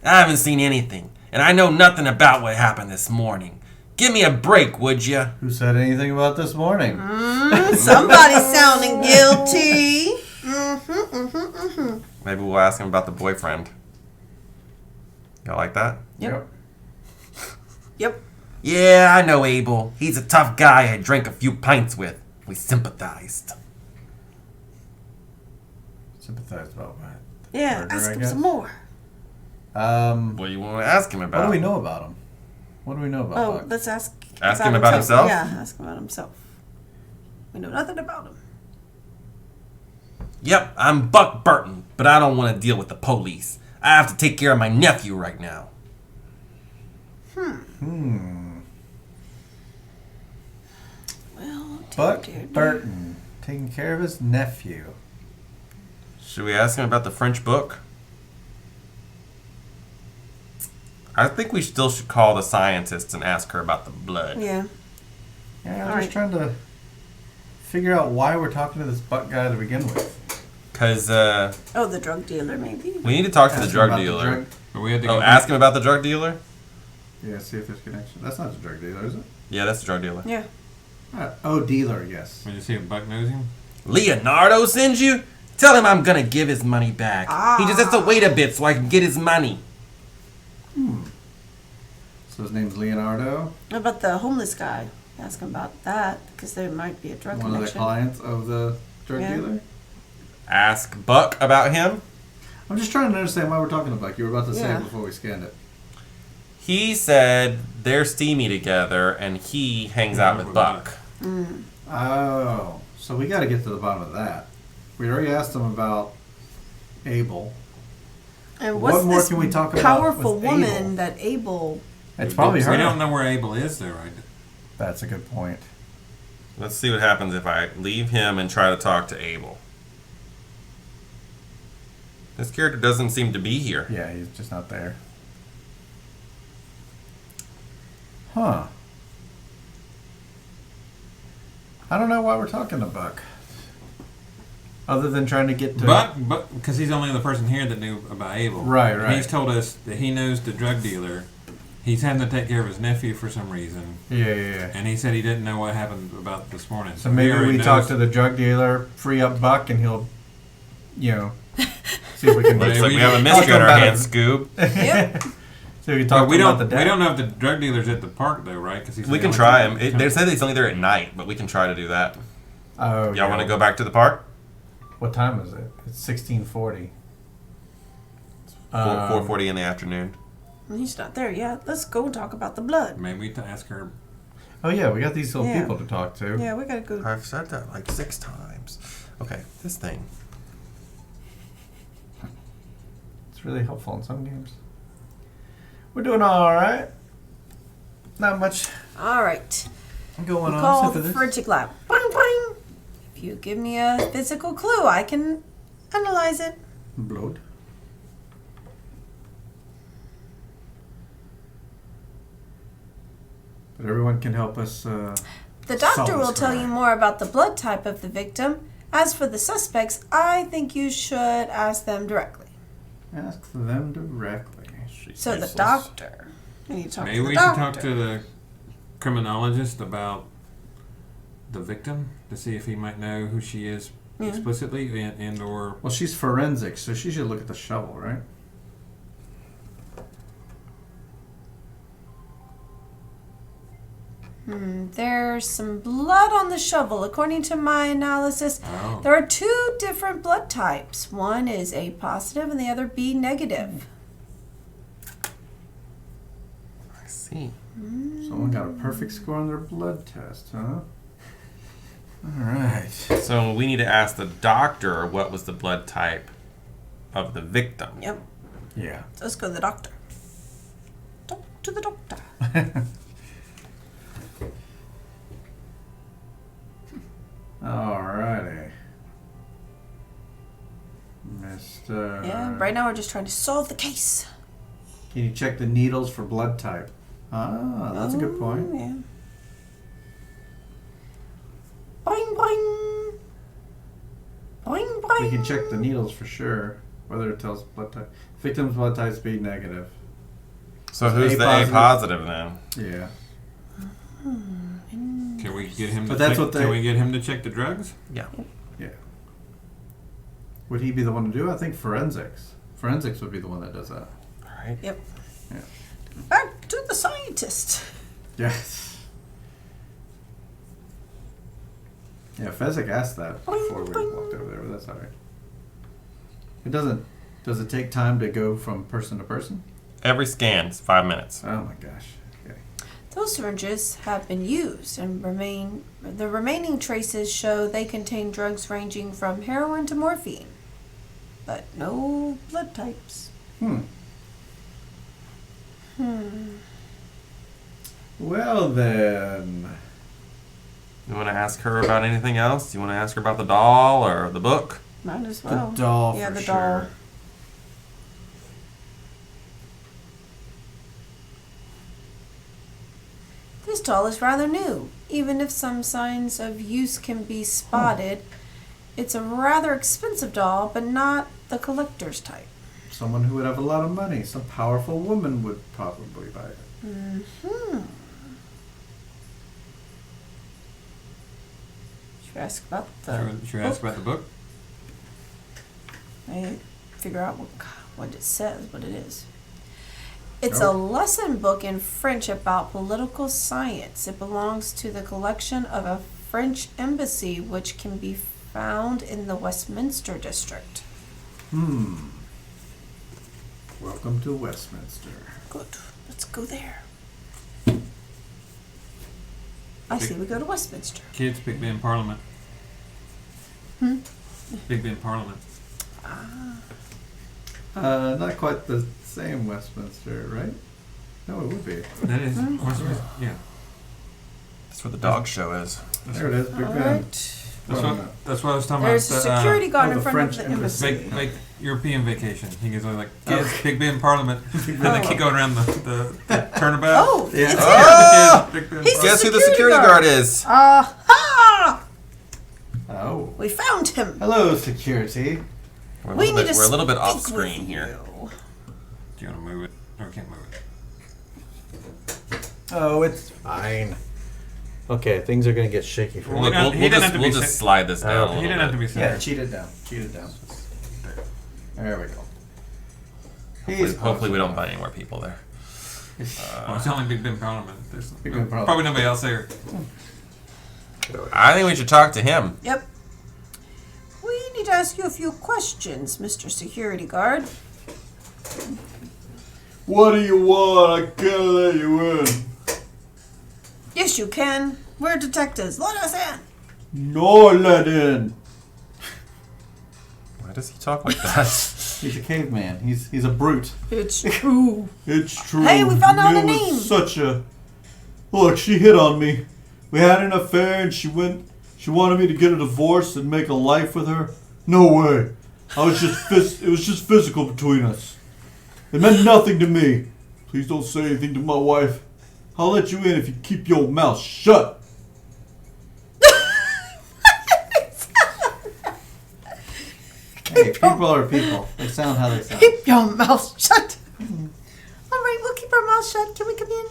Speaker 1: I haven't seen anything, and I know nothing about what happened this morning. Give me a break, would you?
Speaker 4: Who said anything about this morning?
Speaker 3: Somebody's sounding guilty.
Speaker 1: Maybe we'll ask him about the boyfriend. Y'all like that?
Speaker 3: Yep. Yep.
Speaker 1: Yeah, I know Abel. He's a tough guy I drank a few pints with. We sympathized.
Speaker 4: Sympathize about what?
Speaker 3: Yeah.
Speaker 4: Murder,
Speaker 3: Ask
Speaker 4: I
Speaker 3: him
Speaker 4: guess?
Speaker 3: some more.
Speaker 1: What do you want to ask him about?
Speaker 4: What do we know about him? What do we know about
Speaker 3: Oh,
Speaker 4: Buck?
Speaker 3: let's ask.
Speaker 1: Ask him about himself?
Speaker 3: Yeah, ask him about himself. We know nothing about him.
Speaker 1: Yep, I'm Buck Burton, but I don't want to deal with the police. I have to take care of my nephew right now.
Speaker 3: Well,
Speaker 4: Buck
Speaker 3: dear.
Speaker 4: Burton, taking care of his nephew.
Speaker 1: Should we ask him about the French book? I think we still should call the scientist and ask her about the blood.
Speaker 3: Yeah.
Speaker 4: Yeah, I'm
Speaker 3: Alright.
Speaker 4: just trying to figure out why we're talking to this Buck guy to begin with.
Speaker 1: Because
Speaker 3: Oh, the drug dealer, maybe.
Speaker 1: we need to talk to the
Speaker 4: Ask him
Speaker 1: drug
Speaker 4: about
Speaker 1: dealer.
Speaker 4: drug-
Speaker 2: But we had to
Speaker 1: Oh,
Speaker 2: go
Speaker 1: ask him about the drug dealer?
Speaker 4: Yeah, see if there's connection. That's not a drug dealer, is it?
Speaker 1: Yeah, that's the drug dealer.
Speaker 3: Yeah.
Speaker 4: Oh, dealer, yes.
Speaker 2: We just see if Buck knows him.
Speaker 1: Leonardo sends you? Tell him I'm gonna give his money back. He just has to wait a bit so I can get his money.
Speaker 4: So his name's Leonardo,
Speaker 3: What about the homeless guy? Ask him about that, because there might be a drug
Speaker 4: one of the
Speaker 3: connection.
Speaker 4: clients of the drug
Speaker 3: Yeah.
Speaker 4: dealer.
Speaker 1: Ask Buck about him.
Speaker 4: I'm just trying to understand why we're talking to Buck. You were about to say
Speaker 3: Yeah.
Speaker 4: it before we scanned it.
Speaker 1: He said they're steamy together and he hangs out with Buck.
Speaker 4: Oh, So we got to get to the bottom of that. We already asked him about Abel.
Speaker 3: And
Speaker 4: What
Speaker 3: what's
Speaker 4: more
Speaker 3: this
Speaker 4: can we talk about
Speaker 3: powerful
Speaker 4: with
Speaker 3: woman
Speaker 4: Abel?
Speaker 3: that Abel?
Speaker 4: It's probably her.
Speaker 2: We don't know where Abel is, though, right?
Speaker 4: That's a good point.
Speaker 1: Let's see what happens if I leave him and try to talk to Abel. This character doesn't seem to be here.
Speaker 4: Yeah, he's just not there. Huh. I don't know why we're talking to Buck. Other than trying to get to...
Speaker 2: But because he's only the person here that knew about Abel.
Speaker 4: Right,
Speaker 2: And
Speaker 4: right.
Speaker 2: he's told us that he knows the drug dealer. He's having to take care of his nephew for some reason.
Speaker 4: Yeah.
Speaker 2: And he said he didn't know what happened about this morning.
Speaker 4: So maybe
Speaker 2: already
Speaker 4: we
Speaker 2: knows-
Speaker 4: talk to the drug dealer, free up Buck, and he'll, see if we can...
Speaker 1: Looks like we
Speaker 2: we-
Speaker 1: have a mystery on our
Speaker 4: Talk about
Speaker 1: hands,
Speaker 4: it.
Speaker 1: Scoob.
Speaker 3: Yep.
Speaker 4: So we can
Speaker 2: But
Speaker 4: talk
Speaker 2: we
Speaker 4: about
Speaker 2: don't.
Speaker 4: the
Speaker 2: We
Speaker 4: dad.
Speaker 2: don't know if the drug dealer's at the park though, right? Because
Speaker 1: We can try him. They said he's only there at night, but we can try to do that.
Speaker 4: Oh,
Speaker 1: Y'all want to go back to the park?
Speaker 4: What time is it? It's 16:40.
Speaker 1: 4:40 in the afternoon.
Speaker 3: He's not there yet. Let's go and talk about the blood.
Speaker 2: Maybe to ask her.
Speaker 4: Oh yeah, we got these little
Speaker 3: Yeah.
Speaker 4: people to talk to.
Speaker 3: Yeah, we gotta go.
Speaker 1: I've said that like 6 times. Okay, this thing.
Speaker 4: It's really helpful in some games. We're doing all right. Not much
Speaker 3: All right.
Speaker 4: going
Speaker 3: We
Speaker 4: on.
Speaker 3: call
Speaker 4: except
Speaker 3: the
Speaker 4: for this.
Speaker 3: forensic lab. Boing, boing. If you give me a physical clue, I can analyze it.
Speaker 4: Blood. But everyone can help us.
Speaker 3: The
Speaker 4: Solve
Speaker 3: doctor
Speaker 4: this
Speaker 3: will tell you
Speaker 4: crime.
Speaker 3: more about the blood type of the victim. As for the suspects, I think you should ask them directly.
Speaker 4: Ask them directly.
Speaker 3: So the doctor. You need to talk
Speaker 2: Maybe
Speaker 3: to the
Speaker 2: we should
Speaker 3: doctor.
Speaker 2: talk to the criminologist about the victim to see if he might know who she is
Speaker 3: Yeah.
Speaker 2: explicitly, and or
Speaker 4: Well, she's forensic, so she should look at the shovel, right?
Speaker 3: There's some blood on the shovel. According to my analysis,
Speaker 2: oh,
Speaker 3: there are 2 different blood types. One is A positive and the other B negative.
Speaker 1: I see.
Speaker 4: Someone got a perfect score on their blood test, huh? All right.
Speaker 1: So we need to ask the doctor what was the blood type of the victim.
Speaker 3: Yep.
Speaker 4: Yeah.
Speaker 3: So let's go to the doctor. Talk to the doctor.
Speaker 4: Alrighty. Mr.
Speaker 3: Yeah, right now we're just trying to solve the case.
Speaker 4: Can you check the needles for blood type? Ah, that's a good point.
Speaker 3: Yeah. Boing, boing. Boing, boing.
Speaker 4: We can check the needles for sure, whether it tells blood type. Victim's blood type B negative.
Speaker 1: So who's
Speaker 4: A
Speaker 1: the
Speaker 4: positive.
Speaker 1: A positive then?
Speaker 4: Yeah.
Speaker 2: can we get him?
Speaker 4: But
Speaker 2: to
Speaker 4: that's
Speaker 2: check,
Speaker 4: what they-
Speaker 2: Can we get him to check the drugs?
Speaker 1: Yeah.
Speaker 4: Yeah. Would he be the one to do it? I think forensics. Forensics would be the one that does that.
Speaker 1: All right.
Speaker 3: Yep.
Speaker 4: Yeah.
Speaker 3: Back to the scientist.
Speaker 4: Yes. Yeah, Fezzik asked that before we walked over there, but that's alright. It doesn't. Does it take time to go from person to person?
Speaker 1: Every scan is 5 minutes.
Speaker 4: Oh my gosh. Okay.
Speaker 3: Those syringes have been used and the remaining traces show they contain drugs ranging from heroin to morphine. But no blood types.
Speaker 4: Well then.
Speaker 1: You want to ask her about anything else? You want to ask her about the doll or the book?
Speaker 3: Might as well.
Speaker 4: The doll
Speaker 3: Yeah,
Speaker 4: for
Speaker 3: the
Speaker 4: sure.
Speaker 3: doll. This doll is rather new. Even if some signs of use can be spotted, it's a rather expensive doll, but not the collector's type.
Speaker 4: Someone who would have a lot of money. Some powerful woman would probably buy it.
Speaker 3: Should we ask about
Speaker 2: Should we ask about the book?
Speaker 3: Maybe figure out what it says, what it is. It's a lesson book in French about political science. It belongs to the collection of a French embassy, which can be found in the Westminster district.
Speaker 4: Welcome to Westminster.
Speaker 3: Good. Let's go there. I see we go to Westminster.
Speaker 2: Kids pick me in Parliament. Big Ben Parliament.
Speaker 4: Not quite the same Westminster, right? No, it would be.
Speaker 2: That is, yeah.
Speaker 1: That's where the dog show is.
Speaker 4: There it is, Big
Speaker 3: All
Speaker 4: Ben.
Speaker 3: right.
Speaker 2: That's what I was talking
Speaker 3: There's a
Speaker 2: about.
Speaker 3: security guard
Speaker 4: oh,
Speaker 3: in
Speaker 4: the
Speaker 3: front of
Speaker 4: French
Speaker 3: the embassy.
Speaker 2: Make European vacation. He goes like, kids, Big Ben Parliament. And they keep going around the turnabout.
Speaker 3: Oh,
Speaker 4: Yeah.
Speaker 3: it's
Speaker 1: Oh!
Speaker 3: him.
Speaker 2: Big Ben
Speaker 3: He's
Speaker 1: Guess who the
Speaker 3: security
Speaker 1: security guard is?
Speaker 3: Aha!
Speaker 4: Oh.
Speaker 3: We found him.
Speaker 4: Hello, security.
Speaker 1: We're
Speaker 3: We need to
Speaker 1: we're a little bit off
Speaker 3: speak
Speaker 1: screen
Speaker 3: with
Speaker 1: here.
Speaker 3: you.
Speaker 2: Do you want to move it? Or can't move it?
Speaker 6: Oh, it's fine. Okay, things are gonna get shaky for
Speaker 2: Well,
Speaker 6: me.
Speaker 2: he didn't have to be
Speaker 1: We'll just
Speaker 2: sick.
Speaker 1: slide this down a
Speaker 6: He
Speaker 2: He
Speaker 1: little
Speaker 2: didn't have to
Speaker 1: bit.
Speaker 2: be said.
Speaker 4: Yeah, cheat it down. Cheat it down. There we go.
Speaker 1: Hopefully we don't find any more people there.
Speaker 2: Well, it's only Big Ben Parliament. There's
Speaker 4: Big Ben Parliament.
Speaker 2: probably nobody else there.
Speaker 1: I think we should talk to him.
Speaker 3: Yep. We need to ask you a few questions, Mr. Security Guard.
Speaker 4: What do you want? I can't let you in.
Speaker 3: Yes, you can. We're detectives. Let us in.
Speaker 4: No let in.
Speaker 1: Why does he talk like that?
Speaker 4: He's a caveman. He's a brute.
Speaker 3: It's true.
Speaker 4: It's true.
Speaker 3: Hey, we found out
Speaker 4: Mill
Speaker 3: a
Speaker 4: was
Speaker 3: name.
Speaker 4: Such a look. She hit on me. We had an affair, and she wanted me to get a divorce and make a life with her. No way. It was just physical between us. It meant nothing to me. Please don't say anything to my wife. I'll let you in if you keep your mouth shut. Hey, people are people. They sound how they sound.
Speaker 3: Keep your mouth shut. All right, we'll keep our mouth shut. Can we come in?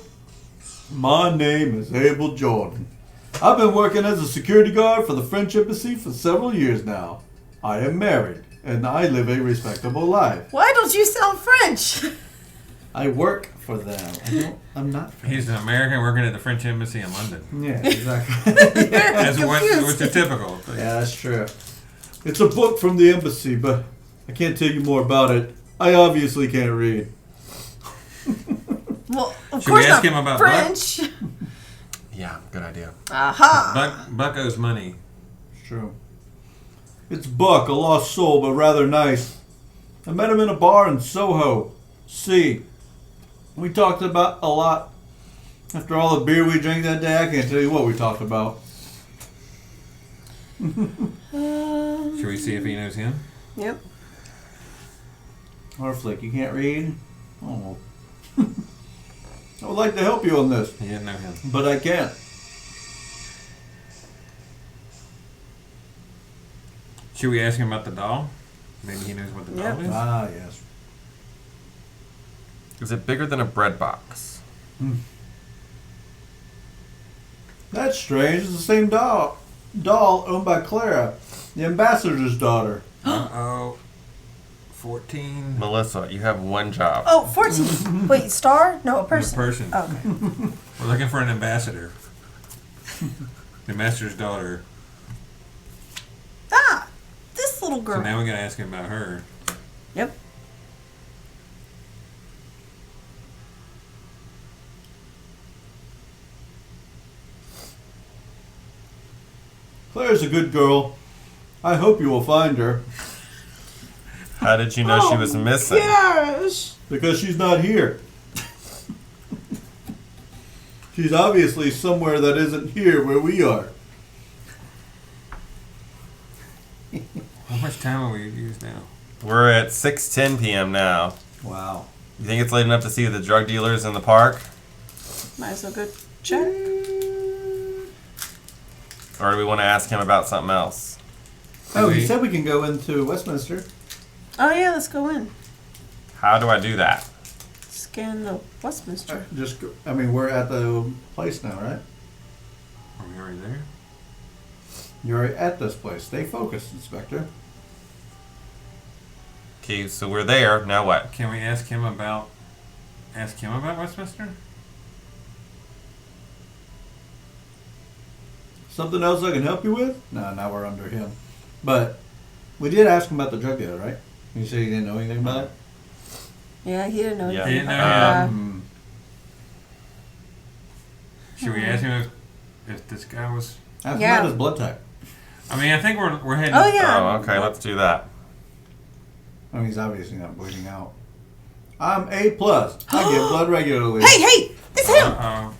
Speaker 4: My name is Abel Jordan. I've been working as a security guard for the French embassy for several years now. I am married, and I live a respectable life.
Speaker 3: Why don't you sound French?
Speaker 4: I work for them. I'm not French.
Speaker 2: He's an American working at the French embassy in London.
Speaker 4: Yeah, exactly.
Speaker 2: That's which is typical.
Speaker 4: Yeah, that's true. It's a book from the embassy, but I can't tell you more about it. I obviously can't read.
Speaker 3: Well, of
Speaker 2: Should
Speaker 3: course
Speaker 2: we ask
Speaker 3: not
Speaker 2: him about
Speaker 3: French.
Speaker 1: Yeah, good idea.
Speaker 3: Aha.
Speaker 2: Buck owes money.
Speaker 4: It's true. It's Buck, a lost soul, but rather nice. I met him in a bar in Soho. See, we talked about a lot. After all the beer we drank that day, I can't tell you what we talked about.
Speaker 2: Should we see if he knows him?
Speaker 3: Yep.
Speaker 4: Harflick, you can't read? Oh. I would like to help you on this,
Speaker 2: He didn't know him.
Speaker 4: but I can't.
Speaker 2: Should we ask him about the doll? Maybe he knows what the doll is.
Speaker 4: Ah, yes.
Speaker 1: Is it bigger than a bread box?
Speaker 4: That's strange. It's the same doll owned by Clara, the ambassador's daughter.
Speaker 2: Oh, 14.
Speaker 1: Melissa, you have one job.
Speaker 3: Oh, 14. Wait, star? No, a person.
Speaker 2: Person.
Speaker 3: Okay.
Speaker 2: We're looking for an ambassador. The master's daughter.
Speaker 3: Ah, this little
Speaker 2: So
Speaker 3: girl.
Speaker 2: now we gotta ask him about her.
Speaker 3: Yep.
Speaker 4: Claire's a good girl. I hope you will find her,
Speaker 1: How did you know she was missing?
Speaker 3: Yes.
Speaker 4: because she's not here. She's obviously somewhere that isn't here where we are.
Speaker 2: How much time have we used now?
Speaker 1: We're at 6:10 p.m. now.
Speaker 4: Wow.
Speaker 1: You think it's late enough to see the drug dealers in the park?
Speaker 3: Might as well go check.
Speaker 1: Or do we want to ask him about something else?
Speaker 4: Oh, he
Speaker 2: we-
Speaker 4: said we can go into Westminster.
Speaker 3: Oh, yeah, let's go in.
Speaker 1: How do I do that?
Speaker 3: Scan the Westminster.
Speaker 4: Just, go, I mean, we're at the place now, right?
Speaker 2: Are we already there?
Speaker 4: You're at this place. Stay focused, Inspector.
Speaker 1: Okay, so we're there. Now what?
Speaker 2: Can we ask him about Westminster?
Speaker 4: Something else I can help you with? No, now we're under him. But we did ask him about the drug dealer, right? You said he didn't know anything about it?
Speaker 3: Yeah, he didn't know
Speaker 1: Yeah.
Speaker 3: anything.
Speaker 2: He didn't know
Speaker 3: about
Speaker 2: him.
Speaker 3: that.
Speaker 2: Should we ask him if this guy was?
Speaker 4: Ask him
Speaker 3: Yeah.
Speaker 4: about his blood type.
Speaker 2: I mean, I think we're heading.
Speaker 3: Oh, yeah.
Speaker 1: Oh, okay, let's do that.
Speaker 4: I mean, he's obviously not bleeding out. I'm A+. I get blood regularly.
Speaker 3: Hey, it's him.
Speaker 2: Uh-oh.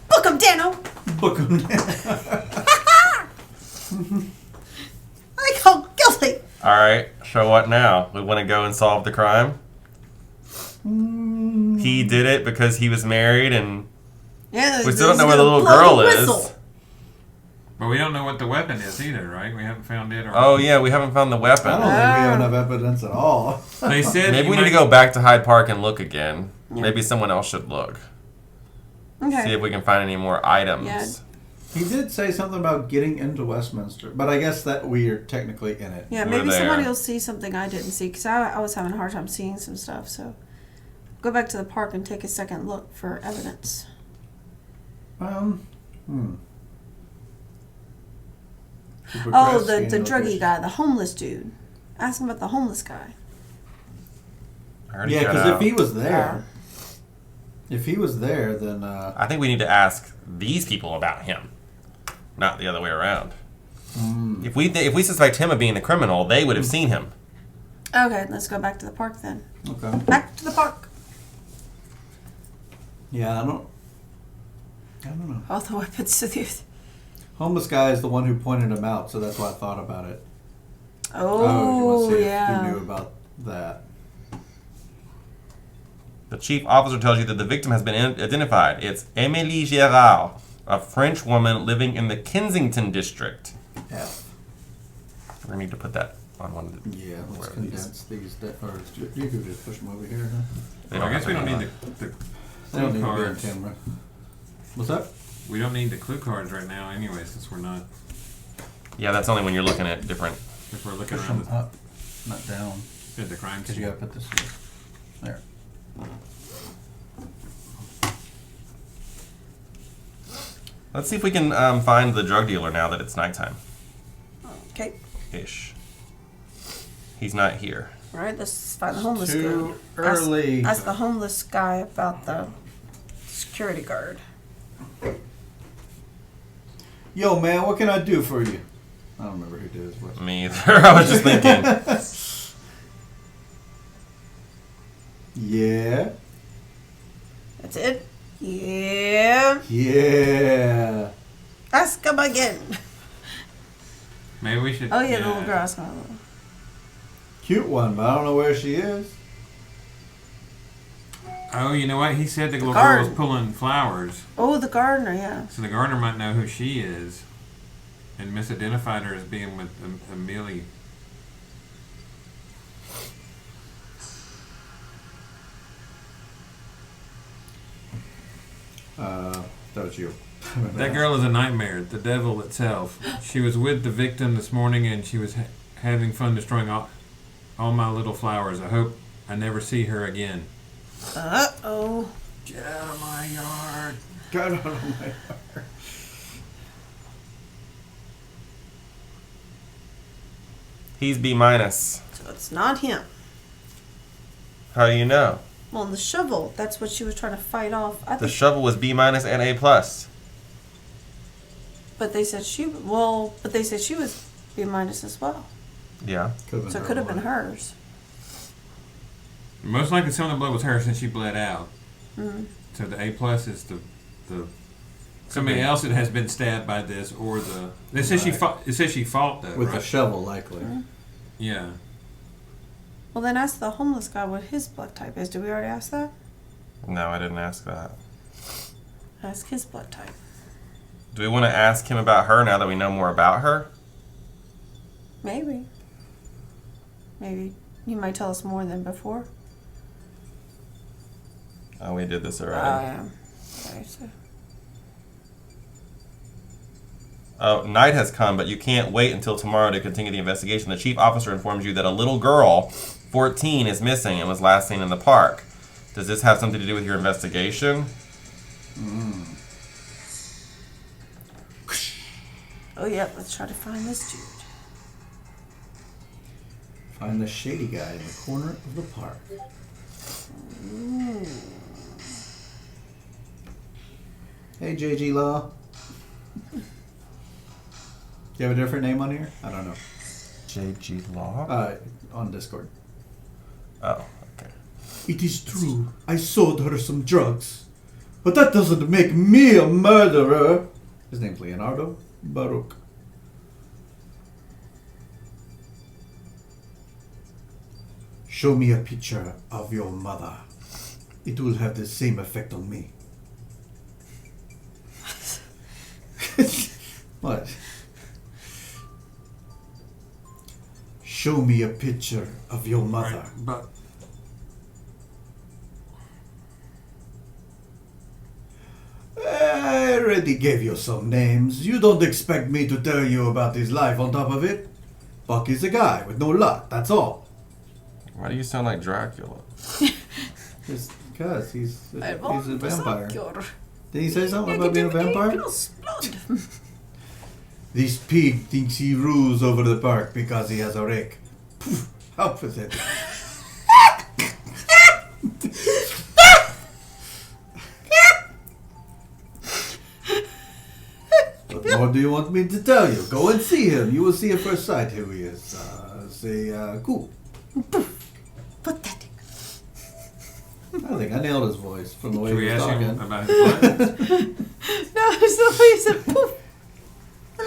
Speaker 3: Book him, Dano.
Speaker 4: Book him.
Speaker 3: I call guilty.
Speaker 1: All right, so what now? We want to go and solve the crime? He did it because he was married, and
Speaker 3: Yeah,
Speaker 1: we still don't know where the little girl is.
Speaker 2: But we don't know what the weapon is either, right? We haven't found it. Or
Speaker 1: Oh, yeah, we haven't found the
Speaker 4: I don't
Speaker 1: weapon.
Speaker 4: think we have enough evidence at all.
Speaker 2: They said
Speaker 1: Maybe
Speaker 2: you
Speaker 1: we need
Speaker 2: might-
Speaker 1: to go back to Hyde Park and look again.
Speaker 3: Yeah.
Speaker 1: Maybe someone else should look. See
Speaker 3: Okay.
Speaker 1: if we can find any more items.
Speaker 3: Yeah.
Speaker 4: He did say something about getting into Westminster, but I guess that we are technically in it.
Speaker 3: Yeah,
Speaker 1: We're
Speaker 3: maybe somebody
Speaker 1: there.
Speaker 3: will see something I didn't see because I was having a hard time seeing some stuff. So go back to the park and take a second look for evidence. Oh, the druggy guy, the homeless dude. Ask him about the homeless guy.
Speaker 1: I already
Speaker 4: Yeah,
Speaker 1: got
Speaker 4: because
Speaker 1: out.
Speaker 4: if he was there, then
Speaker 1: I think we need to ask these people about him, not the other way around. If we suspect him of being the criminal, they would have seen him.
Speaker 3: Okay, let's go back to the park then.
Speaker 4: okay.
Speaker 3: Back to the park.
Speaker 4: Yeah, I don't know.
Speaker 3: All the weapons to the youth.
Speaker 4: Homeless guy is the one who pointed him out, so that's why I thought about it. you want
Speaker 3: Oh,
Speaker 4: to see
Speaker 3: yeah.
Speaker 4: if you knew about that.
Speaker 1: The chief officer tells you that the victim has been identified. It's Émilie Gérard, a French woman living in the Kensington district.
Speaker 4: F.
Speaker 1: We're going to need to put that on one of the...
Speaker 4: Yeah, let's
Speaker 1: where
Speaker 4: condense these. Or you could just push them over here, huh?
Speaker 1: They
Speaker 2: Well, I guess we don't
Speaker 1: have
Speaker 2: need the
Speaker 4: They don't
Speaker 2: clue
Speaker 4: need to be on
Speaker 2: cards.
Speaker 4: camera. What's that?
Speaker 2: We don't need the clue cards right now, anyway, since we're not.
Speaker 1: Yeah, that's only when you're looking at different...
Speaker 2: If we're looking
Speaker 4: Push
Speaker 2: around
Speaker 4: them up, not down.
Speaker 2: the crime
Speaker 4: Because
Speaker 2: scene.
Speaker 4: you gotta put this here. There.
Speaker 1: Let's see if we can find the drug dealer now that it's nighttime.
Speaker 3: Okay.
Speaker 1: Ish. He's not here.
Speaker 3: All right, let's find the homeless
Speaker 4: Too
Speaker 3: guy.
Speaker 4: early.
Speaker 3: Ask the homeless guy about the security guard.
Speaker 4: Yo, man, what can I do for you? I don't remember who did his voice.
Speaker 1: Me either. I was just thinking.
Speaker 4: Yeah.
Speaker 3: That's it? Yeah.
Speaker 4: Yeah.
Speaker 3: Ask him again.
Speaker 2: Maybe we should.
Speaker 3: Oh, yeah, the little girl. Ask him.
Speaker 4: Cute one, but I don't know where she is.
Speaker 2: Oh, you know what? He said the little
Speaker 3: guard.
Speaker 2: girl was pulling flowers.
Speaker 3: Oh, the gardener, yeah.
Speaker 2: So the gardener might know who she is and misidentified her as being with Amelie.
Speaker 4: That was you.
Speaker 2: That girl is a nightmare, the devil itself. She was with the victim this morning and she was having fun destroying all my little flowers. I hope I never see her again.
Speaker 3: Uh-oh.
Speaker 2: Get out of my yard.
Speaker 4: Got out of my heart.
Speaker 1: He's B minus.
Speaker 3: So it's not him.
Speaker 1: How do you know?
Speaker 3: Well, and the shovel, that's what she was trying to fight off. I
Speaker 1: The
Speaker 3: think,
Speaker 1: shovel was B minus and A plus.
Speaker 3: but they said she was B minus as well.
Speaker 1: Yeah.
Speaker 3: So it could have been hers.
Speaker 2: Most likely some of the blood was hers since she bled out.
Speaker 3: Mm.
Speaker 2: So the A plus is the somebody else that has been stabbed by this, or the it says she
Speaker 4: Right.
Speaker 2: fought. It says she fought though,
Speaker 4: With
Speaker 2: right?
Speaker 4: a shovel, likely.
Speaker 2: Yeah.
Speaker 3: Well, then ask the homeless guy what his blood type is. Did we already ask that?
Speaker 1: No, I didn't ask that.
Speaker 3: Ask his blood type.
Speaker 1: Do we want to ask him about her now that we know more about her?
Speaker 3: Maybe. Maybe. You might tell us more than before.
Speaker 1: Oh, we did this already.
Speaker 3: Yeah. Okay, so.
Speaker 1: Oh, night has come, but you can't wait until tomorrow to continue the investigation. The chief officer informs you that a little girl, 14, is missing and was last seen in the park. Does this have something to do with your investigation?
Speaker 3: Oh, yeah. Let's try to find this dude.
Speaker 4: Find the shady guy in the corner of the park.
Speaker 3: Ooh.
Speaker 4: Hey, JG Law. you have a different name on here? I don't know.
Speaker 1: J.G. Law?
Speaker 4: On Discord.
Speaker 1: Oh, okay.
Speaker 4: It is true. I sold her some drugs. But that doesn't make me a murderer. His name's Leonardo Baruch. Show me a picture of your mother. It will have the same effect on me. What? Show me a picture of your mother.
Speaker 2: Right, but
Speaker 4: I already gave you some names. You don't expect me to tell you about his life on top of it. Buck is a guy with no luck, that's all.
Speaker 1: Why do you sound like Dracula?
Speaker 4: It's because he's a vampire. Did he say something
Speaker 3: Jag
Speaker 4: about being a
Speaker 3: är
Speaker 4: vampire?
Speaker 3: blood.
Speaker 4: This pig thinks he rules over the park because he has a rake. Poof, how pathetic. What more do you want me to tell you? Go and see him. You will see at first sight who he is. Cool.
Speaker 3: Pathetic.
Speaker 4: I think I nailed his voice from the way
Speaker 2: should
Speaker 4: he
Speaker 2: we
Speaker 4: was
Speaker 2: ask
Speaker 4: talking.
Speaker 2: him about his blood?
Speaker 3: No, it's the way he said poof.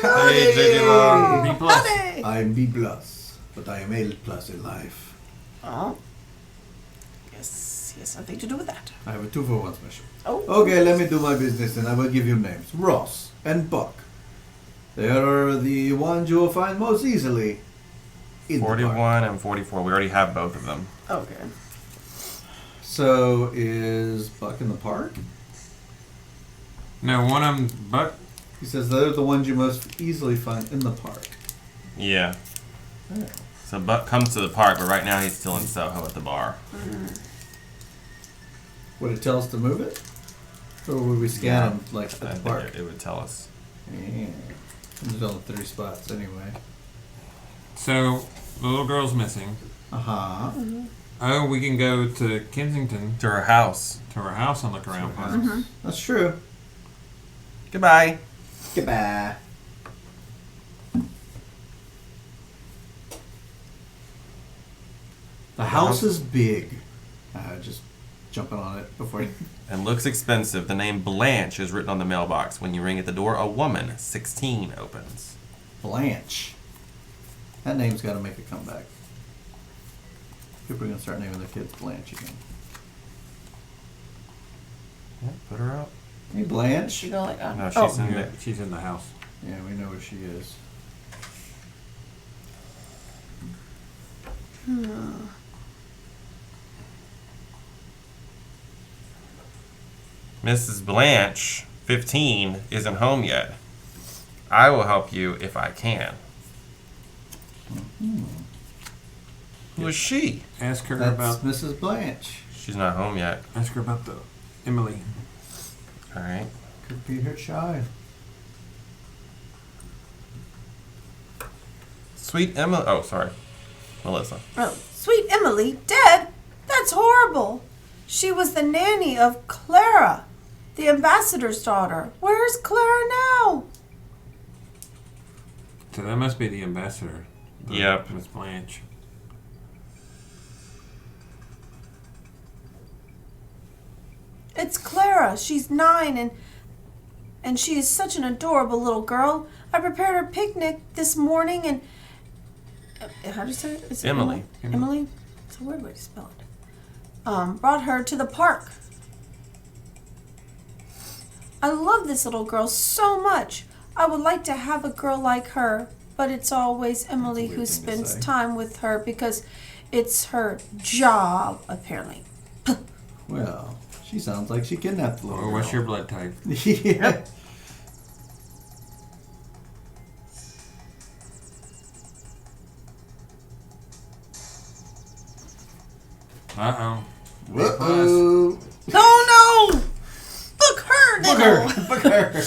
Speaker 1: Hey, J.G. Law.
Speaker 2: B plus.
Speaker 3: Honey.
Speaker 4: I am B+, but I am A+ in life.
Speaker 3: Oh. Yes, he has something to do with that.
Speaker 4: I have a 2-for-1 special.
Speaker 3: Oh.
Speaker 4: Okay, let me do my business and I will give you names. Ross and Buck. They are the ones you will find most easily in the park.
Speaker 1: 41 and 44. We already have both of them.
Speaker 3: Okay.
Speaker 4: So is Buck in the park?
Speaker 2: No, one of them, Buck.
Speaker 4: He says they're the ones you most easily find in the park.
Speaker 1: Yeah. So Buck comes to the park, but right now he's still in Soho at the bar.
Speaker 4: Would it tell us to move it? Or would we scan him like
Speaker 1: I
Speaker 4: at the
Speaker 1: think
Speaker 4: park?
Speaker 1: it would tell us.
Speaker 4: Yeah. There's only 3 spots anyway.
Speaker 2: So the little girl's missing.
Speaker 4: Uh-huh.
Speaker 2: Oh, we can go to Kensington
Speaker 1: To her house.
Speaker 2: to her house and look around for her.
Speaker 3: Mm-hmm.
Speaker 4: That's true.
Speaker 1: Goodbye.
Speaker 4: Goodbye. The house is big. Just jumping on it before you...
Speaker 1: And looks expensive. The name Blanche is written on the mailbox. When you ring at the door, a woman, 16, opens.
Speaker 4: Blanche. That name's got to make a comeback. People are going to start naming their kids Blanche again.
Speaker 1: Yeah, put her out.
Speaker 4: Hey, Blanche.
Speaker 3: She go like that.
Speaker 1: No, she's in
Speaker 2: Yeah,
Speaker 1: there.
Speaker 2: she's in the house.
Speaker 4: Yeah, we know where she is.
Speaker 1: Mrs. Blanche, 15, isn't home yet. I will help you if I can. Who is she?
Speaker 2: Ask her
Speaker 4: That's
Speaker 2: about.
Speaker 4: Mrs. Blanche.
Speaker 1: She's not home yet.
Speaker 2: Ask her about the Emily.
Speaker 1: All right.
Speaker 4: Could be her child.
Speaker 1: Sweet Emily. Oh, sorry. Melissa.
Speaker 3: Oh, sweet Emily, dead? That's horrible. She was the nanny of Clara, the ambassador's daughter. Where's Clara now?
Speaker 2: So that must be the ambassador.
Speaker 1: Yep.
Speaker 2: Miss Blanche.
Speaker 3: It's Clara. She's 9 and she is such an adorable little girl. I prepared her picnic this morning and how do you say it? Is it
Speaker 1: Emily.
Speaker 3: Emily? It's a weird way to spell it. Brought her to the park. I love this little girl so much. I would like to have a girl like her, but it's always Emily
Speaker 4: weird
Speaker 3: who
Speaker 4: thing to
Speaker 3: spends
Speaker 4: say.
Speaker 3: time with her because it's her job, apparently.
Speaker 4: Well, she sounds like she kidnapped the little
Speaker 2: Oh,
Speaker 4: girl.
Speaker 2: what's your blood type?
Speaker 4: Yeah.
Speaker 2: Uh-oh.
Speaker 4: Uh-oh.
Speaker 3: No! Book her, Dano!
Speaker 4: Book her.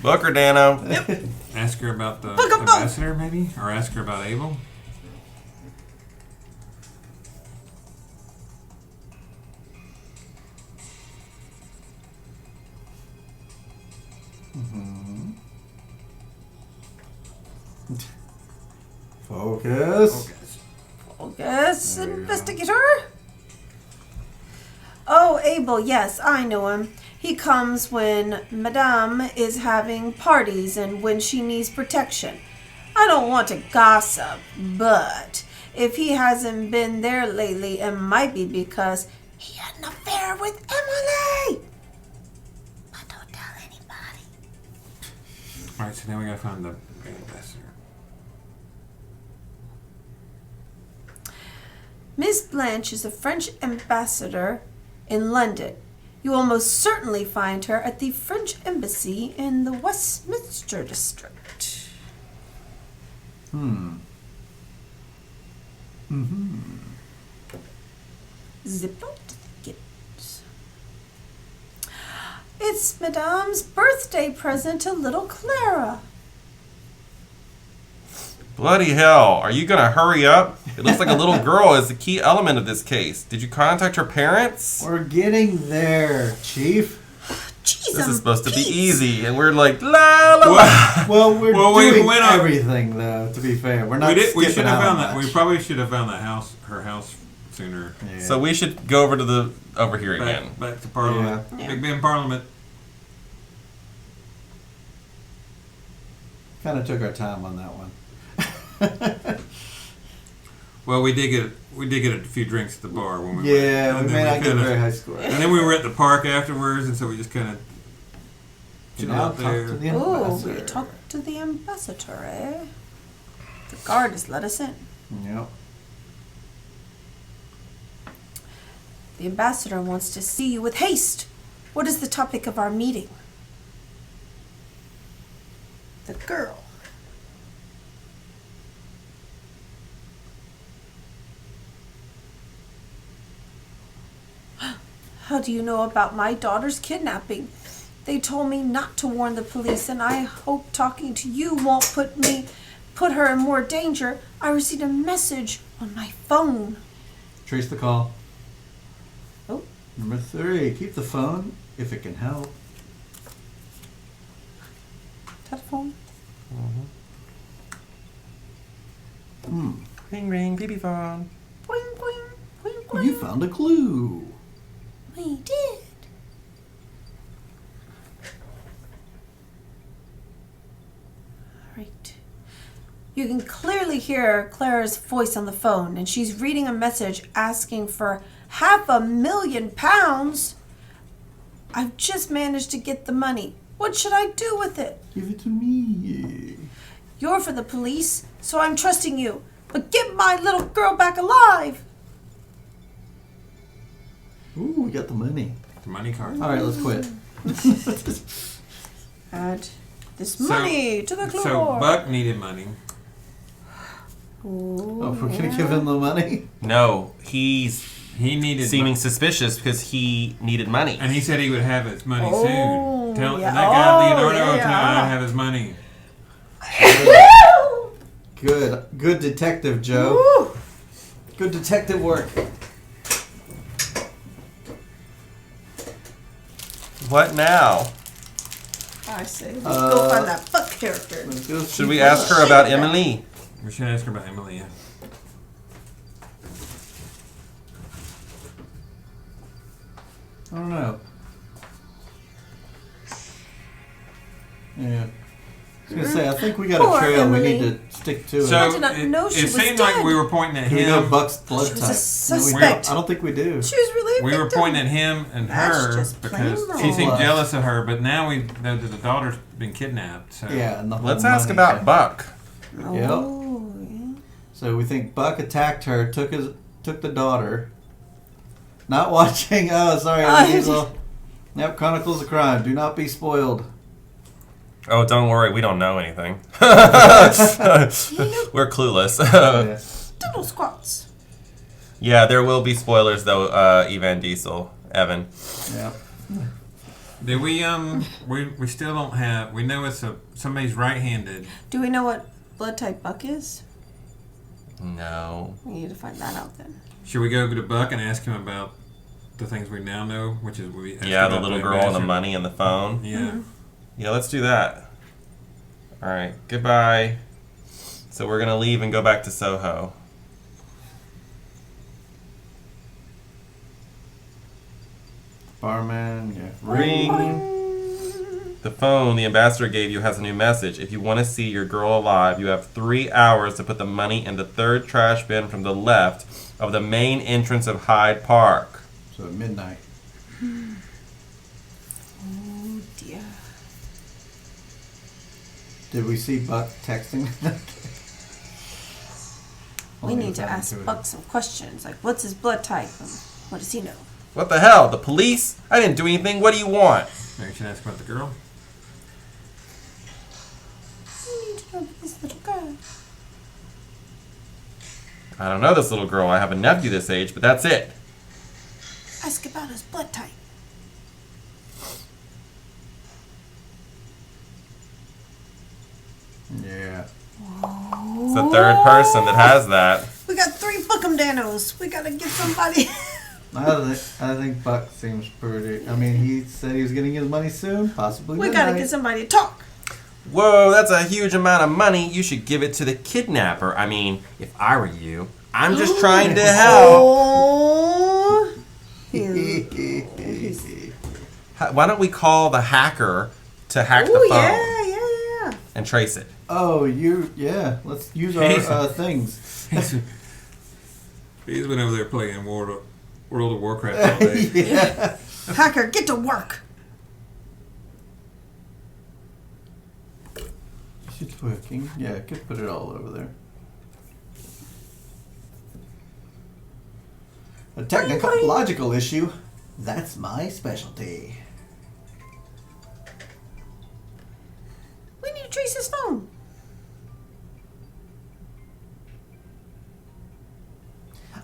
Speaker 1: Booker Dano.
Speaker 2: Ask her about the
Speaker 3: Book 'em both.
Speaker 2: ambassador, maybe? Or ask her about Abel?
Speaker 4: Focus.
Speaker 3: Focus,
Speaker 4: There we go.
Speaker 3: investigator. Oh, Abel, yes, I know him. He comes when Madame is having parties and when she needs protection. I don't want to gossip, but if he hasn't been there lately, it might be because he had an affair with Emily. But don't tell anybody.
Speaker 2: Alright, so now we gotta find the ambassador.
Speaker 3: Miss Blanche is a French ambassador in London. You will most certainly find her at the French embassy in the Westminster district. Zip out the ticket. It's Madame's birthday present to little Clara.
Speaker 1: Bloody hell. Are you going to hurry up? It looks like a little girl is the key element of this case. Did you contact her parents?
Speaker 4: We're getting there, Chief.
Speaker 3: Jeez,
Speaker 1: This
Speaker 3: I'm
Speaker 1: is supposed to be
Speaker 3: peace.
Speaker 1: easy, and we're like, la la la.
Speaker 4: Well, we're
Speaker 2: we
Speaker 4: doing
Speaker 2: went on-
Speaker 4: everything, though, to be fair. We're not
Speaker 2: We
Speaker 4: skipping
Speaker 2: should have
Speaker 4: out
Speaker 2: found
Speaker 4: much.
Speaker 2: that. We probably should have found that house, her house, sooner.
Speaker 4: Yeah.
Speaker 1: So we should go over to over here again.
Speaker 2: Back to Parliament.
Speaker 3: Yeah.
Speaker 2: Big Ben Parliament.
Speaker 4: Kind of took our time on that one.
Speaker 2: Well, we did get a few drinks at the bar when we
Speaker 4: Yeah,
Speaker 2: went.
Speaker 4: we
Speaker 2: And
Speaker 4: may
Speaker 2: then
Speaker 4: not get
Speaker 2: kinda-
Speaker 4: very high score.
Speaker 2: And then we were at the park afterwards, and so we just kind of chilled
Speaker 4: Now
Speaker 2: out
Speaker 4: talk
Speaker 2: there.
Speaker 4: to the
Speaker 3: Oh,
Speaker 4: ambassador.
Speaker 3: we talked to the ambassador, eh? The guard has let us in.
Speaker 4: Yep.
Speaker 3: The ambassador wants to see you with haste. What is the topic of our meeting? The girl. How do you know about my daughter's kidnapping? They told me not to warn the police, and I hope talking to you won't put her in more danger. I received a message on my phone.
Speaker 4: Trace the call.
Speaker 3: Oh.
Speaker 4: Number 3, keep the phone if it can help.
Speaker 3: Telephone.
Speaker 1: Ring ring, BB phone.
Speaker 3: Boing, boing, boing, boing.
Speaker 4: You found a clue.
Speaker 3: We did. Right. You can clearly hear Clara's voice on the phone, and she's reading a message asking for £500,000. I've just managed to get the money. What should I do with it?
Speaker 4: Give it to me.
Speaker 3: You're for the police, so I'm trusting you. But get my little girl back alive.
Speaker 4: Ooh, we got the money.
Speaker 2: The money card.
Speaker 4: All right, let's quit.
Speaker 3: Add this
Speaker 2: So-
Speaker 3: money to the
Speaker 2: So
Speaker 3: floor.
Speaker 2: Buck needed money.
Speaker 3: Ooh,
Speaker 4: Oh, we're gonna give him the money.
Speaker 1: No, he's
Speaker 2: He needed
Speaker 1: seeming
Speaker 2: money.
Speaker 1: suspicious because he needed money.
Speaker 2: And he said he would have his money
Speaker 3: Oh,
Speaker 2: soon. Tell
Speaker 3: yeah.
Speaker 2: that guy Leonardo
Speaker 3: yeah.
Speaker 2: tell him I'd have his money.
Speaker 4: Good detective, Joe.
Speaker 3: Woo!
Speaker 4: Good detective work.
Speaker 1: What now?
Speaker 3: I say, let's go find that fuck character.
Speaker 4: Let's go
Speaker 1: Should
Speaker 4: see
Speaker 1: we
Speaker 4: Buck.
Speaker 1: ask her about Emily?
Speaker 2: We should ask her about Emily. Yeah.
Speaker 4: I don't know. Yeah. I was gonna say, I think we got
Speaker 3: Poor
Speaker 4: a trail we
Speaker 3: Emily.
Speaker 4: need to stick to.
Speaker 2: So
Speaker 3: I did not know she
Speaker 2: it
Speaker 3: was
Speaker 2: seemed
Speaker 3: dead.
Speaker 2: like we were pointing at
Speaker 4: Do we know
Speaker 2: him.
Speaker 4: Buck's blood
Speaker 3: She was
Speaker 4: type?
Speaker 3: a
Speaker 4: No, we
Speaker 3: suspect.
Speaker 4: don't. I don't think we do.
Speaker 3: She was really a
Speaker 2: We were
Speaker 3: victim.
Speaker 2: pointing at him and
Speaker 3: That's
Speaker 2: her
Speaker 3: just plain
Speaker 2: because
Speaker 3: wrong.
Speaker 2: she seemed
Speaker 4: Plus.
Speaker 2: jealous of her. But now we know that the daughter's been kidnapped. So
Speaker 4: Yeah, and the whole
Speaker 1: Let's ask
Speaker 4: money
Speaker 1: about
Speaker 4: thing.
Speaker 1: Buck.
Speaker 3: Oh, yeah.
Speaker 4: So we think Buck attacked her, took the daughter. Not watching. Oh, sorry, Hazel. Yep, Chronicles of Crime. Do not be spoiled.
Speaker 1: Oh, don't worry, we don't know anything. We're clueless.
Speaker 4: Yeah.
Speaker 3: Double squats.
Speaker 1: Yeah, there will be spoilers though, Evan Diesel, Evan.
Speaker 4: Yeah.
Speaker 2: did we still don't have. We know it's somebody's right-handed.
Speaker 3: Do we know what blood type Buck is?
Speaker 1: No.
Speaker 3: We need to find that out then.
Speaker 2: Should we go to Buck and ask him about the things we now know, which is we asked
Speaker 1: Yeah, the
Speaker 2: about
Speaker 1: little girl and the
Speaker 2: ambassador?
Speaker 1: money and the phone.
Speaker 2: Yeah.
Speaker 1: Yeah, let's do that. All right, goodbye. So we're gonna leave and go back to Soho.
Speaker 4: Barman, yeah.
Speaker 1: Ring. The phone the ambassador gave you has a new message. If you want to see your girl alive, you have 3 hours to put the money in the third trash bin from the left of the main entrance of Hyde Park.
Speaker 4: So at midnight.
Speaker 3: Oh dear.
Speaker 4: Did we see Buck texting?
Speaker 3: We need to ask Buck some questions, like what's his blood type and what does he know?
Speaker 1: What the hell? The police? I didn't do anything. What do you want?
Speaker 2: Maybe you should ask about the girl.
Speaker 3: We need to know about this little girl.
Speaker 1: I don't know this little girl. I have a nephew this age, but that's it.
Speaker 3: Ask about his blood type.
Speaker 4: Yeah.
Speaker 1: It's the third person that has that.
Speaker 3: We got 3 Buck'em-danos. We gotta get somebody.
Speaker 4: I think Buck seems pretty. I mean, he said he was getting his money soon, possibly.
Speaker 3: We gotta get somebody to talk.
Speaker 1: Whoa, that's a huge amount of money. You should give it to the kidnapper. I mean, if I were you, I'm just trying to help.
Speaker 3: Oh.
Speaker 1: Why don't we call the hacker to hack the
Speaker 3: Oh,
Speaker 1: phone
Speaker 3: yeah.
Speaker 1: and trace it?
Speaker 4: Oh, yeah. Let's use our things.
Speaker 2: He's been over there playing World of Warcraft all day.
Speaker 4: Yeah.
Speaker 3: Hacker, get to work.
Speaker 4: It's working. Yeah, could put it all over there. A technological issue. That's my specialty.
Speaker 3: We need to trace his phone.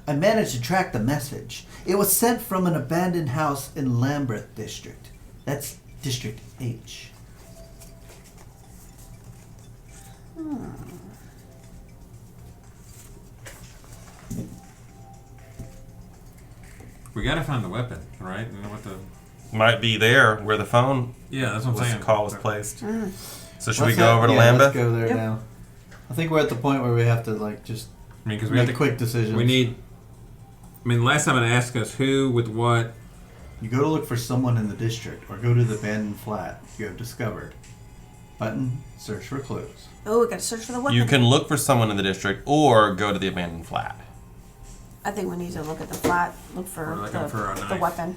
Speaker 4: I managed to track the message. It was sent from an abandoned house in Lambeth District. That's District H.
Speaker 2: We gotta find the weapon, right? You know what the...
Speaker 1: Might be there where the phone
Speaker 2: Yeah, that's what I'm saying.
Speaker 1: call was placed. So should we
Speaker 4: Let's
Speaker 1: go over to Lambeth?
Speaker 4: Let's go there
Speaker 3: Yep.
Speaker 4: now. I think we're at the point where we have to just
Speaker 2: I mean, because we have
Speaker 4: make
Speaker 2: to...
Speaker 4: quick decisions.
Speaker 2: We need... I mean, last time it asked us who with what.
Speaker 4: You go to look for someone in the district, or go to the abandoned flat you have discovered. Button, search for clues.
Speaker 3: Oh, we gotta search for the weapon.
Speaker 1: You can look for someone in the district or go to the abandoned flat.
Speaker 3: I think we need to look at the flat, look for,
Speaker 2: We're looking for a
Speaker 3: the
Speaker 2: knife.
Speaker 3: weapon.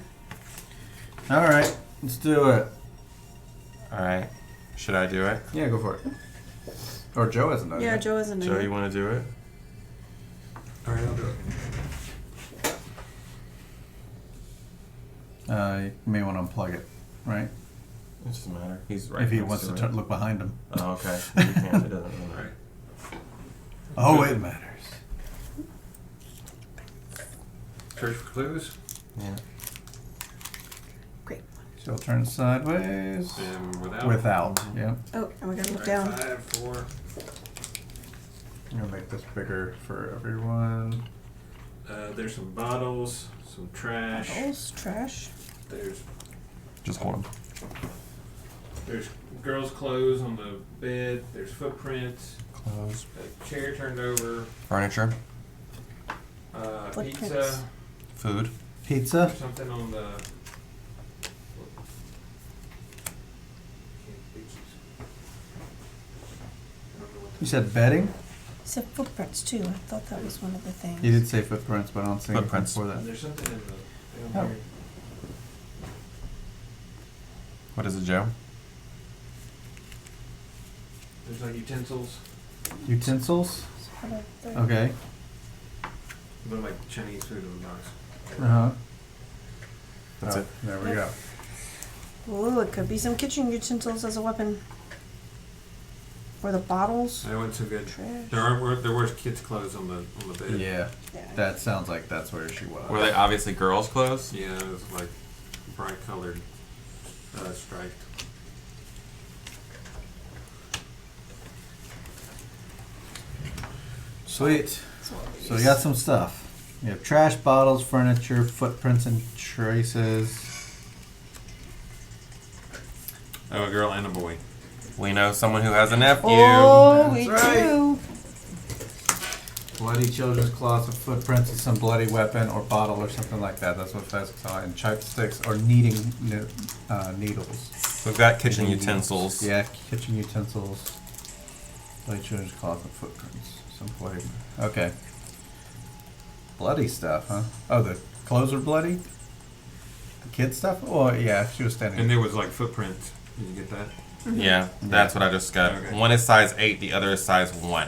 Speaker 4: All right, let's do it.
Speaker 1: Alright. Should I do it?
Speaker 4: Yeah, go for it. Or Joe hasn't done it.
Speaker 3: Yeah,
Speaker 4: yet.
Speaker 3: Joe isn't
Speaker 1: Joe,
Speaker 3: in
Speaker 1: you
Speaker 3: it.
Speaker 1: want to do it?
Speaker 2: All right, I'll do it.
Speaker 4: You may want to unplug it, right?
Speaker 1: It doesn't matter. He's right.
Speaker 4: If he
Speaker 1: next
Speaker 4: wants to
Speaker 1: it.
Speaker 4: look behind him.
Speaker 1: Oh, okay. You can't. It doesn't
Speaker 2: All
Speaker 1: matter.
Speaker 2: right.
Speaker 4: Oh, it matters.
Speaker 2: Search for clues.
Speaker 1: Yeah.
Speaker 3: Great.
Speaker 4: So I'll turn sideways.
Speaker 2: And without.
Speaker 4: Without, yeah.
Speaker 3: Oh, and we gotta look
Speaker 2: Right,
Speaker 3: down.
Speaker 2: 5, 4.
Speaker 4: I'm gonna make this bigger for everyone.
Speaker 2: There's some bottles, some trash.
Speaker 3: Bottles, trash.
Speaker 2: There's
Speaker 1: Just one.
Speaker 2: girls' clothes on the bed. There's footprints.
Speaker 1: Close.
Speaker 2: A chair turned over.
Speaker 1: Furniture.
Speaker 3: Footprints.
Speaker 2: Pizza.
Speaker 1: Food.
Speaker 4: Pizza.
Speaker 2: Something on the.
Speaker 4: You said bedding?
Speaker 3: Said footprints too. I thought that was one of the things.
Speaker 4: You did say footprints, but I don't see anything
Speaker 1: Footprints.
Speaker 4: for that.
Speaker 2: There's something in the.
Speaker 4: Oh.
Speaker 2: Down here.
Speaker 1: What is it, Joe?
Speaker 2: There's like utensils.
Speaker 4: Utensils?
Speaker 3: How about the-
Speaker 4: Okay.
Speaker 2: Look like Chinese food in the box.
Speaker 4: Uh-huh.
Speaker 1: That's it.
Speaker 4: There we go.
Speaker 3: Ooh, it could be some kitchen utensils as a weapon. Or the bottles.
Speaker 2: That wasn't so good.
Speaker 3: Trash.
Speaker 2: There were kids' clothes on the bed.
Speaker 4: Yeah.
Speaker 3: Yeah.
Speaker 4: That sounds like that's where she was.
Speaker 1: Were they obviously girls' clothes?
Speaker 2: Yeah, it was like bright colored, striped.
Speaker 4: Sweet. So you got some stuff. You have trash, bottles, furniture, footprints and traces.
Speaker 2: Oh, a girl and a boy.
Speaker 1: We know someone who has a nephew.
Speaker 3: Oh,
Speaker 4: That's
Speaker 3: we
Speaker 4: right.
Speaker 3: do.
Speaker 4: Bloody children's cloths with footprints of some bloody weapon or bottle or something like that. That's what Fez saw. And chopsticks or kneading needles.
Speaker 1: We've got kitchen utensils.
Speaker 4: Yeah, kitchen utensils. Bloody children's cloths with footprints. Some bloody. Okay. Bloody stuff, huh? Oh, the clothes were bloody? The kid stuff? Oh, yeah, she was standing.
Speaker 2: And there was like footprints. Did you get that?
Speaker 1: Yeah, that's what I just got.
Speaker 2: Okay.
Speaker 1: One is size 8, the other is size 1.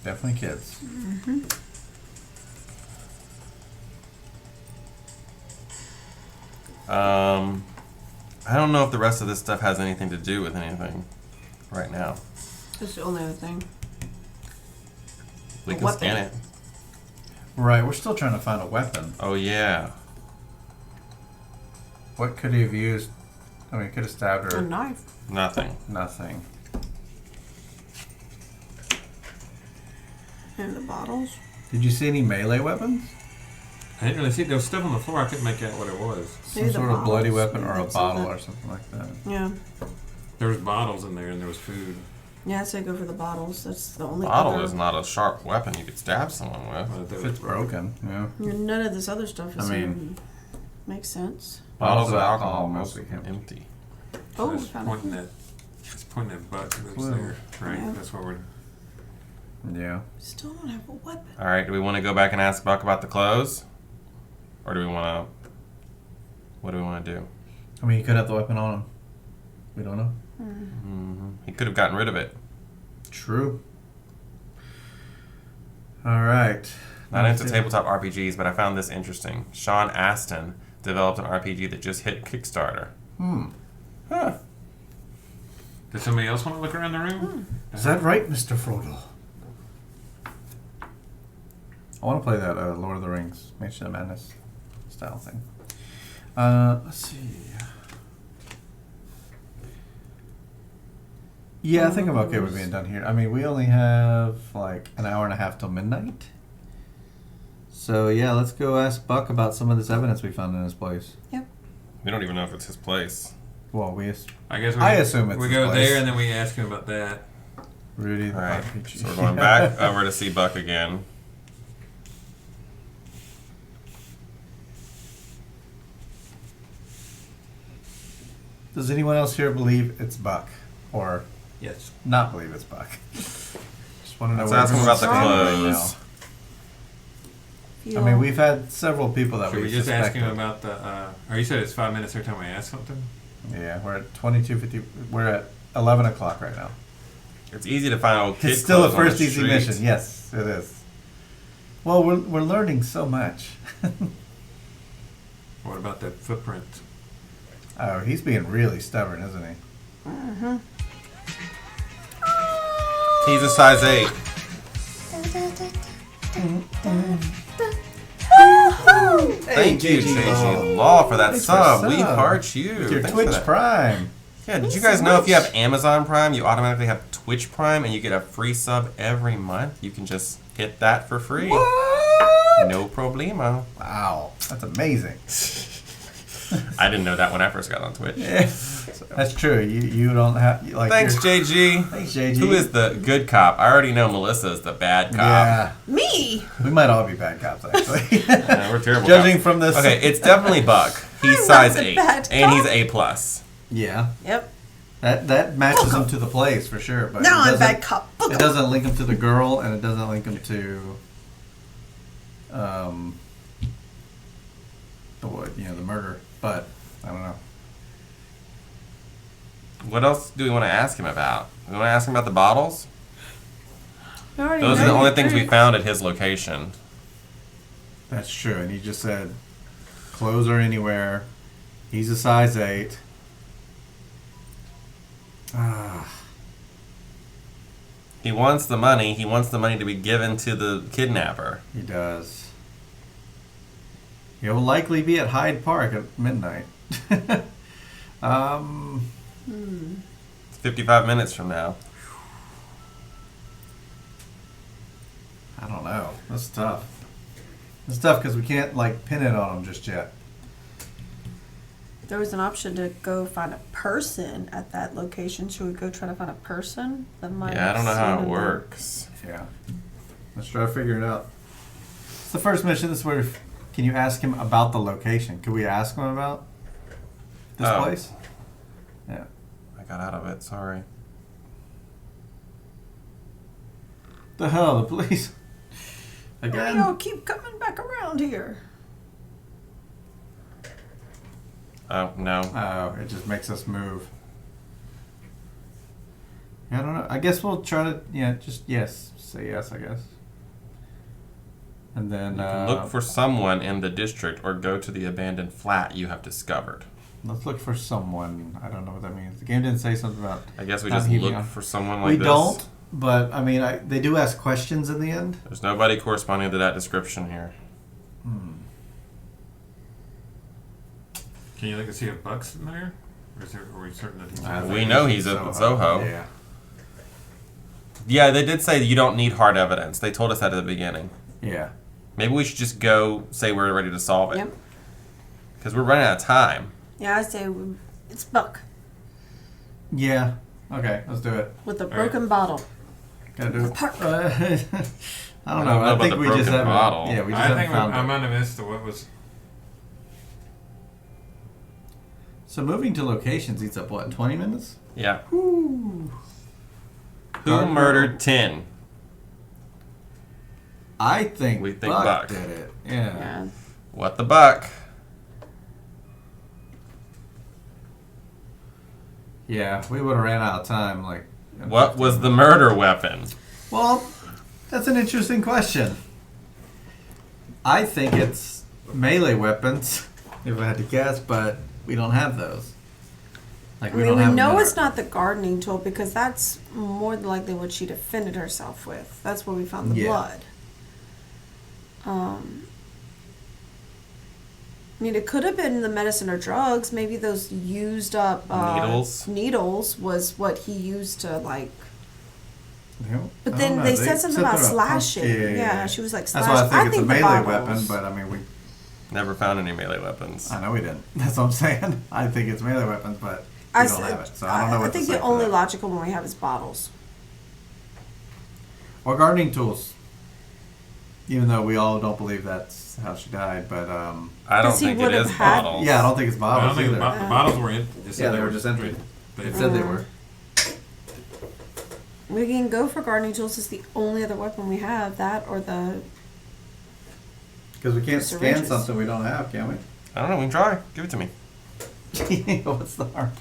Speaker 4: Definitely kids.
Speaker 1: I don't know if the rest of this stuff has anything to do with anything right now.
Speaker 3: That's the only other thing.
Speaker 1: We
Speaker 3: A
Speaker 1: can
Speaker 3: weapon.
Speaker 1: scan it.
Speaker 4: Right, we're still trying to find a weapon.
Speaker 1: Oh, yeah.
Speaker 4: What could he have used? I mean, he could have stabbed
Speaker 3: A
Speaker 4: her.
Speaker 3: knife.
Speaker 1: Nothing.
Speaker 4: Nothing.
Speaker 3: And the bottles.
Speaker 4: Did you see any melee weapons?
Speaker 2: I didn't really see. There was stuff on the floor. I couldn't make out what it was.
Speaker 4: Some
Speaker 3: Maybe the
Speaker 4: sort of bloody
Speaker 3: bottles.
Speaker 4: weapon or a
Speaker 3: Maybe
Speaker 4: bottle
Speaker 3: something.
Speaker 4: or something like that.
Speaker 3: Yeah.
Speaker 2: There was bottles in there and there was food.
Speaker 3: Yeah, I'd say go for the bottles. That's the only
Speaker 1: Bottle
Speaker 3: other.
Speaker 1: is not a sharp weapon you could stab someone with.
Speaker 2: But
Speaker 4: If it's broken, yeah.
Speaker 3: None of this other stuff is
Speaker 4: I mean-
Speaker 3: makes sense.
Speaker 1: Bottles of alcohol mostly
Speaker 4: mostly
Speaker 1: empty.
Speaker 3: Oh, we
Speaker 2: it's
Speaker 3: found
Speaker 2: pointing
Speaker 3: it.
Speaker 2: it's pointing at Buck that's
Speaker 4: Clue.
Speaker 2: there. Right.
Speaker 3: Yeah.
Speaker 2: That's what we're.
Speaker 4: Yeah.
Speaker 3: Still don't have a weapon.
Speaker 1: All right, do we want to go back and ask Buck about the clothes? Or do we want to... What do we want to do?
Speaker 4: I mean, he could have the weapon on him. We don't know.
Speaker 1: He could have gotten rid of it.
Speaker 4: True. All right.
Speaker 1: Not into tabletop RPGs, but I found this interesting. Sean Astin developed an RPG that just hit Kickstarter. Huh.
Speaker 2: Does somebody else want to look around the room?
Speaker 4: Is that right, Mr. Frodo? I want to play that Lord of the Rings, Mansion of Madness style thing. Let's see. Yeah, I think I'm okay with being done here. I mean, we only have like an hour and a half till midnight. So yeah, let's go ask Buck about some of this evidence we found in his place.
Speaker 1: We don't even know if it's his place.
Speaker 4: Well,
Speaker 2: I guess
Speaker 4: I assume it's
Speaker 2: we
Speaker 4: his
Speaker 2: go
Speaker 4: place.
Speaker 2: there and then we ask him about that.
Speaker 4: Rudy the
Speaker 1: All right,
Speaker 4: RPG.
Speaker 1: so we're going back over to see Buck again.
Speaker 4: Does anyone else here believe it's Buck? Or
Speaker 2: Yes.
Speaker 4: not believe it's Buck? Just want to know
Speaker 1: Let's
Speaker 4: where
Speaker 1: ask him about the
Speaker 4: everyone's
Speaker 1: clothes.
Speaker 4: I mean, we've had several people that
Speaker 2: Should
Speaker 4: we
Speaker 2: we just ask him
Speaker 4: suspected.
Speaker 2: about the? Or you said it's 5 minutes every time we ask something.
Speaker 4: Yeah, we're at 22:50. We're at 11 o'clock right now.
Speaker 1: It's easy to find old kid
Speaker 4: It's still a
Speaker 1: clothes on the
Speaker 4: first easy
Speaker 1: street.
Speaker 4: mission. Yes, it is. Well, we're learning so much.
Speaker 2: What about the footprint?
Speaker 4: Oh, he's being really stubborn, isn't he?
Speaker 1: He's a size 8. Thank you, JG Law, for that
Speaker 4: Thanks for
Speaker 1: sub.
Speaker 4: the
Speaker 1: We
Speaker 4: sub.
Speaker 1: heart you.
Speaker 4: With your
Speaker 1: Thanks for
Speaker 4: Twitch
Speaker 1: that.
Speaker 4: Prime.
Speaker 1: Yeah, did you
Speaker 3: so
Speaker 1: guys know if you
Speaker 3: much.
Speaker 1: have Amazon Prime, you automatically have Twitch Prime and you get a free sub every month? You can just hit that for free.
Speaker 4: What?
Speaker 1: No problemo.
Speaker 4: Wow, that's amazing.
Speaker 1: I didn't know that when I first got on Twitch.
Speaker 4: That's true. You don't have like.
Speaker 1: Thanks,
Speaker 4: you're-
Speaker 1: JG.
Speaker 4: Thanks, JG.
Speaker 1: Who is the good cop? I already know Melissa is the bad cop.
Speaker 4: Yeah,
Speaker 3: Me.
Speaker 4: we might all be bad cops actually.
Speaker 1: Yeah, we're terrible
Speaker 4: Judging
Speaker 1: cops.
Speaker 4: from this.
Speaker 1: Okay, it's definitely Buck. He's
Speaker 3: I'm
Speaker 1: size
Speaker 3: not the
Speaker 1: 8.
Speaker 3: bad
Speaker 1: And he's
Speaker 3: cop.
Speaker 1: A+. plus.
Speaker 4: Yeah,
Speaker 3: Yep.
Speaker 4: that matches him to the place for sure. But
Speaker 3: Now
Speaker 4: it
Speaker 3: I'm
Speaker 4: doesn't-
Speaker 3: bad cop.
Speaker 4: It doesn't link him to the girl, and it doesn't link him to the murder. But I don't know.
Speaker 1: What else do we want to ask him about? We want to ask him about the bottles?
Speaker 3: We already
Speaker 1: Those are
Speaker 3: know
Speaker 1: the only
Speaker 3: you
Speaker 1: things we
Speaker 3: drink.
Speaker 1: found at his location.
Speaker 4: That's true, and he just said clothes are anywhere. He's a size 8.
Speaker 1: He wants the money. He wants the money to be given to the kidnapper.
Speaker 4: He does. He'll likely be at Hyde Park at midnight.
Speaker 1: It's 55 minutes from now.
Speaker 4: I don't know. That's tough. It's tough because we can't like pin it on him just yet.
Speaker 3: There was an option to go find a person at that location. Should we go try to find a person that might?
Speaker 1: Yeah, I don't know
Speaker 3: have
Speaker 1: how
Speaker 3: seen
Speaker 1: it
Speaker 3: him?
Speaker 1: works.
Speaker 4: Yeah. Let's try to figure it out. It's the first mission. This is where, can you ask him about the location? Could we ask him about this place? Yeah.
Speaker 1: I got out of it. Sorry.
Speaker 4: The hell, the police.
Speaker 3: Why
Speaker 4: Again?
Speaker 3: y'all keep coming back around here?
Speaker 1: Oh, no.
Speaker 4: Oh, it just makes us move. I don't know. I guess we'll try to, just yes. Say yes, I guess. And then
Speaker 1: You can look for someone in the district or go to the abandoned flat you have discovered.
Speaker 4: let's look for someone. I don't know what that means. The game didn't say something about.
Speaker 1: I guess we
Speaker 4: not
Speaker 1: just
Speaker 4: heaving
Speaker 1: look
Speaker 4: on.
Speaker 1: for someone like
Speaker 4: We
Speaker 1: this.
Speaker 4: don't, but I mean, they do ask questions in the end.
Speaker 1: There's nobody corresponding to that description here.
Speaker 2: Can you look and see if Buck's in there? Or are we certain that he's
Speaker 4: I
Speaker 2: in
Speaker 4: think
Speaker 1: We know he's
Speaker 4: in
Speaker 1: at Soho.
Speaker 4: Yeah.
Speaker 1: Yeah, they did say you don't need hard evidence. They told us that at the beginning.
Speaker 4: Yeah.
Speaker 1: Maybe we should just go say we're ready to solve it.
Speaker 3: Yep.
Speaker 1: Because we're running out of time.
Speaker 3: Yeah, I say it's Buck
Speaker 4: Yeah. Okay, let's do it.
Speaker 3: with a
Speaker 2: right.
Speaker 3: broken bottle.
Speaker 4: Gotta do it.
Speaker 3: Park.
Speaker 4: I don't know.
Speaker 1: I don't know
Speaker 4: I
Speaker 1: about
Speaker 4: think
Speaker 1: the
Speaker 4: we just
Speaker 1: broken
Speaker 4: haven't.
Speaker 1: bottle.
Speaker 4: Yeah, we just
Speaker 2: I
Speaker 4: haven't
Speaker 2: think
Speaker 4: found
Speaker 2: I
Speaker 4: it.
Speaker 2: might have missed what was.
Speaker 4: So moving to locations eats up what, 20 minutes?
Speaker 1: Yeah.
Speaker 4: Woo.
Speaker 1: Who
Speaker 4: Dark
Speaker 1: murdered
Speaker 4: World.
Speaker 1: Tin?
Speaker 4: I think
Speaker 1: We think
Speaker 4: Buck
Speaker 1: Buck.
Speaker 4: did it. Yeah.
Speaker 3: Yeah.
Speaker 1: What the buck?
Speaker 4: Yeah, we would have ran out of time. Like. in
Speaker 1: What
Speaker 4: 15
Speaker 1: was the
Speaker 4: minutes.
Speaker 1: murder weapon?
Speaker 4: Well, that's an interesting question. I think it's melee weapons, if I had to guess, but we don't have those. Like
Speaker 3: I mean,
Speaker 4: don't
Speaker 3: we
Speaker 4: have them
Speaker 3: know
Speaker 4: in
Speaker 3: it's not the gardening tool because that's more than likely what she defended herself with. That's where we found the
Speaker 4: Yeah.
Speaker 3: blood. I mean, it could have been the medicine or drugs. Maybe those used up needles was what he used to like. But then they said something about slashing. Yeah, she was like
Speaker 4: That's
Speaker 3: slashing.
Speaker 4: why I think it's a
Speaker 3: the
Speaker 4: melee
Speaker 3: bottles.
Speaker 4: weapon, but I mean, we.
Speaker 1: Never found any melee weapons.
Speaker 4: I know we didn't. That's what I'm saying. I think it's melee weapons, but we don't have it. So I don't know what
Speaker 3: I think
Speaker 4: to say
Speaker 3: the
Speaker 4: for
Speaker 3: only
Speaker 4: that.
Speaker 3: logical one we have is bottles.
Speaker 4: Or gardening tools. Even though we all don't believe that's how she died, but
Speaker 1: I don't
Speaker 3: Because he
Speaker 1: think it
Speaker 3: would have
Speaker 1: is
Speaker 3: had-
Speaker 1: bottles.
Speaker 4: yeah, I don't think it's
Speaker 2: I
Speaker 4: bottles
Speaker 2: don't think the,
Speaker 4: either.
Speaker 2: the bottles were empty.
Speaker 4: Yeah, they were just empty. It said they were.
Speaker 3: We can go for gardening tools. It's the only other weapon we have. That or the
Speaker 4: Because we can't scan
Speaker 3: Syringes.
Speaker 4: something we don't have, can we?
Speaker 1: I don't know. We can try. Give it to me.
Speaker 4: What's the harm?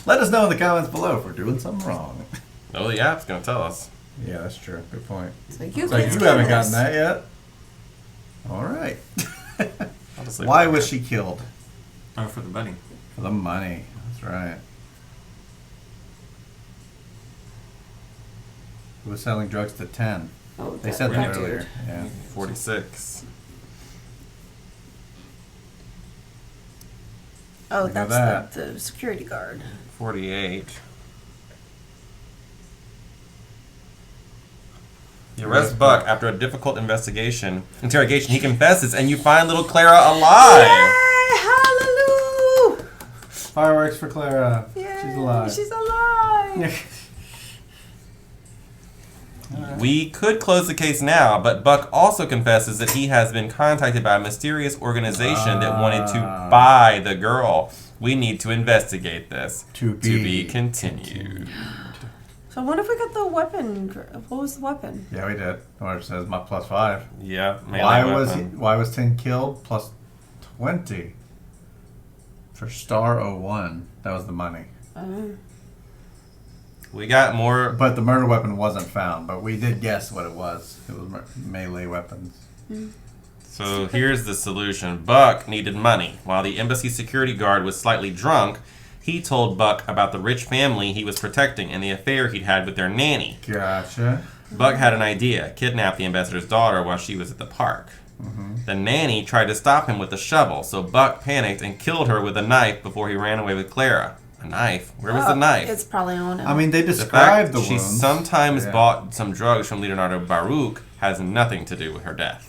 Speaker 4: Let us know in the comments below if we're doing something wrong.
Speaker 1: Oh, the app's going to tell us.
Speaker 4: Yeah, that's true. Good point.
Speaker 3: so you
Speaker 4: So
Speaker 3: can
Speaker 4: you
Speaker 3: scan
Speaker 4: haven't
Speaker 3: this.
Speaker 4: gotten that yet? All right.
Speaker 1: I'll just leave
Speaker 4: Why
Speaker 1: it
Speaker 4: was
Speaker 1: there.
Speaker 4: she killed?
Speaker 2: Oh, for the bunny.
Speaker 4: For the money. That's right. Who was selling drugs to 10?
Speaker 3: Oh,
Speaker 4: They said that
Speaker 3: that
Speaker 4: earlier.
Speaker 3: dude.
Speaker 4: Yeah.
Speaker 1: 46.
Speaker 3: Oh,
Speaker 4: Look at
Speaker 3: that's
Speaker 4: that.
Speaker 3: the security guard.
Speaker 1: 48. You arrest Buck after a difficult interrogation. He confesses, and you find little Clara alive.
Speaker 3: Yay! Hallelujah!
Speaker 4: Fireworks for Clara.
Speaker 3: Yay!
Speaker 4: She's alive.
Speaker 3: She's alive.
Speaker 1: We could close the case now, but Buck also confesses that he has been contacted by a mysterious organization that wanted to buy the girl. We need to investigate this.
Speaker 4: To be
Speaker 1: continued.
Speaker 3: So what if we got the weapon? What was the weapon?
Speaker 4: Yeah, we did. Or it says my +5.
Speaker 1: Yeah. melee
Speaker 4: Why
Speaker 1: weapon.
Speaker 4: was 10 killed? +20 for star 01. That was the money.
Speaker 1: We got more.
Speaker 4: But the murder weapon wasn't found. But we did guess what it was. It was melee weapons.
Speaker 1: So here's the solution. Buck needed money. While the embassy security guard was slightly drunk, he told Buck about the rich family he was protecting and the affair he'd had with their nanny.
Speaker 4: Gotcha.
Speaker 1: Buck had an idea: kidnap the ambassador's daughter while she was at the park. The nanny tried to stop him with a shovel, so Buck panicked and killed her with a knife before he ran away with Clara. A knife? Where was the knife?
Speaker 3: It's probably on him.
Speaker 4: I mean, they
Speaker 1: The
Speaker 4: described
Speaker 1: fact
Speaker 4: the
Speaker 1: she
Speaker 4: wounds.
Speaker 1: sometimes
Speaker 4: Yeah.
Speaker 1: bought some drugs from Leonardo Baruch has nothing to do with her death.